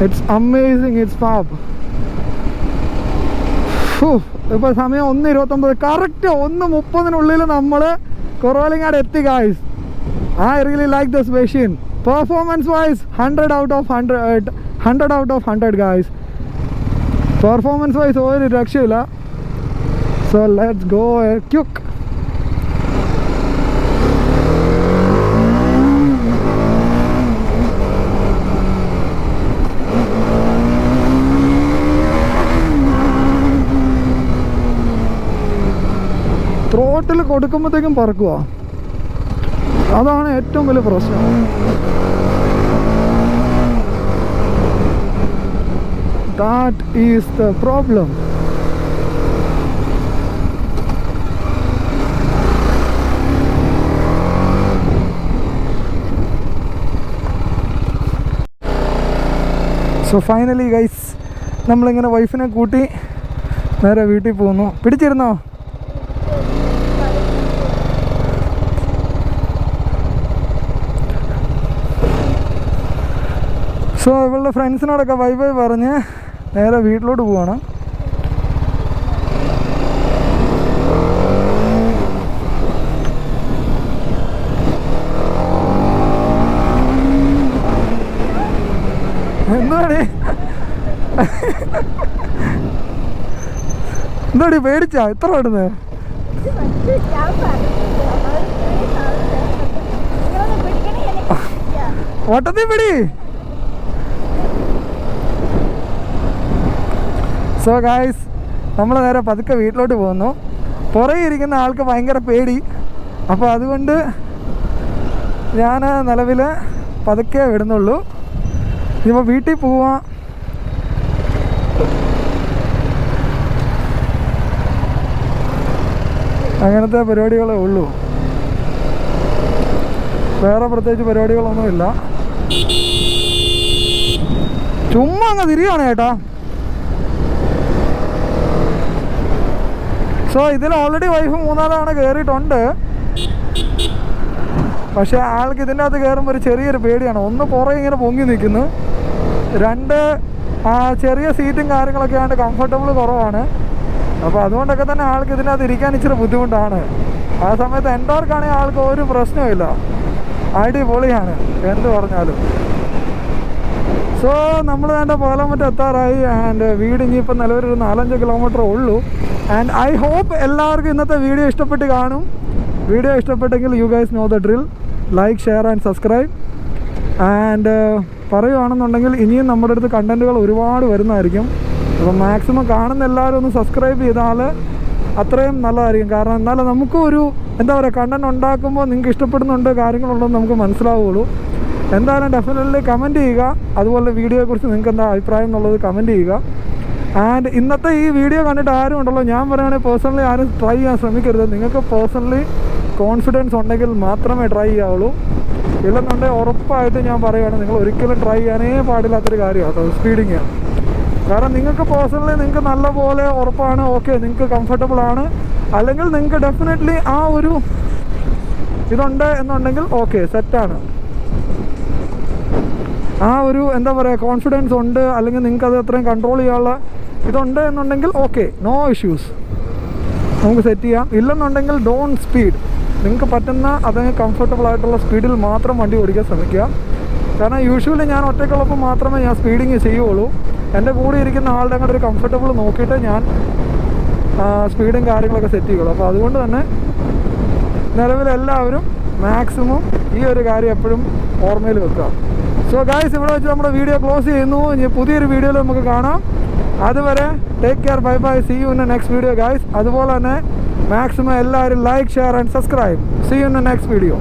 It's amazing, it's fab. ഇപ്പോൾ സമയം 1:29, കറക്റ്റ് 1:30 നമ്മൾ കൊറോലിങ്ങാട് എത്തി guys. I really like this machine. Performance wise 100 out of 100 guys. Performance wise ഒരു രക്ഷയില്ല. So let's go quick. Throttle കൊടുക്കുമ്പോഴത്തേക്കും പറക്കുക, അതാണ് ഏറ്റവും വലിയ പ്രശ്നം. That is the problem. So finally guys, നമ്മളിങ്ങനെ വൈഫിനെ കൂട്ടി നേരെ വീട്ടിൽ പോകുന്നു. പിടിച്ചിരുന്നോ? സോ ഇവളുടെ ഫ്രണ്ട്സിനോടൊക്കെ ബൈ ബൈ പറഞ്ഞ് നേരെ വീട്ടിലോട്ട് പോവാണ്. എന്താണ് എന്താടി പേടിച്ചാ എത്ര ഓടുന്നത്? ഓട്ടത്തിൽ പിടി. സോ ഗായ്സ്, നമ്മൾ നേരെ പതുക്കെ വീട്ടിലോട്ട് പോകുന്നു. പുറകെ ഇരിക്കുന്ന ആൾക്ക് ഭയങ്കര പേടി. അപ്പോൾ അതുകൊണ്ട് ഞാൻ നിലവിൽ പതുക്കെ വിടുന്നുള്ളൂ. ഇനിയിപ്പോൾ വീട്ടിൽ പോവാം. അങ്ങനത്തെ പരിപാടികളേ ഉള്ളൂ, വേറെ പ്രത്യേകിച്ച് പരിപാടികളൊന്നുമില്ല. ചുമ്മാ അങ്ങ് തിരിയാണ് ചേട്ടാ. സോ ഇതിൽ ഓൾറെഡി വൈഫ് 3 തവണ കയറിയിട്ടുണ്ട്. പക്ഷേ ആൾക്ക് ഇതിൻ്റെ അകത്ത് കയറുമ്പോൾ ഒരു ചെറിയൊരു പേടിയാണ്. ഒന്ന് പുറകെ ഇങ്ങനെ പൊങ്ങി നിൽക്കുന്നു, 2 ചെറിയ സീറ്റും കാര്യങ്ങളൊക്കെ ആണ്ട് കംഫർട്ടബിൾ കുറവാണ്. അപ്പോൾ അതുകൊണ്ടൊക്കെ തന്നെ ആൾക്ക് ഇതിൻ്റെ അകത്ത് ഇരിക്കാൻ ഇച്ചിരി ബുദ്ധിമുട്ടാണ്. ആ സമയത്ത് എൻഡോർക്കാണെങ്കിൽ ആൾക്ക് ഒരു പ്രശ്നമില്ല, അടിപൊളിയാണ് എന്ത് പറഞ്ഞാലും. സോ നമ്മൾ വേണ്ട പോലാമറ്റം എത്താറായി. ആൻഡ് വീട് ഇനിയിപ്പോൾ നിലവിലൊരു 4-5 കിലോമീറ്റർ ഉള്ളൂ. ആൻഡ് ഐ ഹോപ്പ് എല്ലാവർക്കും ഇന്നത്തെ വീഡിയോ ഇഷ്ടപ്പെട്ട് കാണും. വീഡിയോ ഇഷ്ടപ്പെട്ടെങ്കിൽ you guys know the drill, like, share and subscribe. And പറയുകയാണെന്നുണ്ടെങ്കിൽ ഇനിയും നമ്മുടെ അടുത്ത് കണ്ടൻറ്റുകൾ ഒരുപാട് വരുന്നതായിരിക്കും. അപ്പോൾ മാക്സിമം കാണുന്ന എല്ലാവരും ഒന്ന് സബ്സ്ക്രൈബ് ചെയ്താൽ അത്രയും നല്ലതായിരിക്കും. കാരണം എന്നാലും നമുക്കും ഒരു എന്താ പറയുക, കണ്ടൻറ്റ് ഉണ്ടാക്കുമ്പോൾ നിങ്ങൾക്ക് ഇഷ്ടപ്പെടുന്നുണ്ട് കാര്യങ്ങളുണ്ടെന്ന് നമുക്ക് മനസ്സിലാവുള്ളൂ. എന്തായാലും ഡെഫിനറ്റ്ലി കമൻറ്റ് ചെയ്യുക. അതുപോലെ വീഡിയോയെക്കുറിച്ച് നിങ്ങൾക്ക് എന്താ അഭിപ്രായം എന്നുള്ളത് കമൻറ്റ് ചെയ്യുക. ആൻഡ് ഇന്നത്തെ ഈ വീഡിയോ കണ്ടിട്ട് ആരും ഉണ്ടല്ലോ, ഞാൻ പറയുകയാണെങ്കിൽ പേഴ്സണലി ആരും ട്രൈ ചെയ്യാൻ ശ്രമിക്കരുത്. നിങ്ങൾക്ക് പേഴ്സണലി കോൺഫിഡൻസ് ഉണ്ടെങ്കിൽ മാത്രമേ ട്രൈ ചെയ്യാവുള്ളൂ. ഇല്ലെന്നുണ്ടെങ്കിൽ ഉറപ്പായിട്ട് ഞാൻ പറയുകയാണ്, നിങ്ങൾ ഒരിക്കലും ട്രൈ ചെയ്യാനേ പാടില്ലാത്തൊരു കാര്യമാണ് സ്പീഡിങ്. കാരണം നിങ്ങൾക്ക് പേഴ്സണലി നിങ്ങൾക്ക് നല്ല പോലെ ഉറപ്പാണ്, ഓക്കെ നിങ്ങൾക്ക് കംഫർട്ടബിൾ ആണ്, അല്ലെങ്കിൽ നിങ്ങൾക്ക് ഡെഫിനറ്റ്ലി ആ ഒരു ഇതുണ്ട് എന്നുണ്ടെങ്കിൽ ഓക്കെ സെറ്റാണ്. ആ ഒരു എന്താ പറയുക കോൺഫിഡൻസ് ഉണ്ട്, അല്ലെങ്കിൽ നിങ്ങൾക്കത് അത്രയും കൺട്രോൾ ചെയ്യാനുള്ള ഇതുണ്ട് എന്നുണ്ടെങ്കിൽ ഓക്കെ, നോ ഇഷ്യൂസ്, നമുക്ക് സെറ്റ് ചെയ്യാം. ഇല്ലെന്നുണ്ടെങ്കിൽ ഡോണ്ട് സ്പീഡ്. നിങ്ങൾക്ക് പറ്റുന്ന അതങ്ങ് കംഫർട്ടബിൾ ആയിട്ടുള്ള സ്പീഡിൽ മാത്രം വണ്ടി ഓടിക്കാൻ ശ്രമിക്കുക. കാരണം യൂഷ്വലി ഞാൻ ഒറ്റയ്ക്കുള്ളപ്പോൾ മാത്രമേ ഞാൻ സ്പീഡിങ് ചെയ്യുള്ളൂ. എൻ്റെ കൂടെ ഇരിക്കുന്ന ആളുടെ അങ്ങോട്ട് ഒരു കംഫർട്ടബിൾ നോക്കിയിട്ട് ഞാൻ സ്പീഡും കാര്യങ്ങളൊക്കെ സെറ്റ് ചെയ്യുള്ളൂ. അപ്പോൾ അതുകൊണ്ട് തന്നെ നിലവിലെല്ലാവരും മാക്സിമം ഈ ഒരു കാര്യം എപ്പോഴും ഓർമ്മയിൽ വെക്കുക. സോ ഗായ്സ്, ഇവിടെ വെച്ച് നമ്മുടെ വീഡിയോ ക്ലോസ് ചെയ്യുന്നു. ഇനി പുതിയൊരു വീഡിയോയിൽ നമുക്ക് കാണാം. അതുവരെ take care, bye bye, see you in the next video guys. അതുപോലെ തന്നെ മാക്സിമം എല്ലാവരും like, share and subscribe. See you in the next video.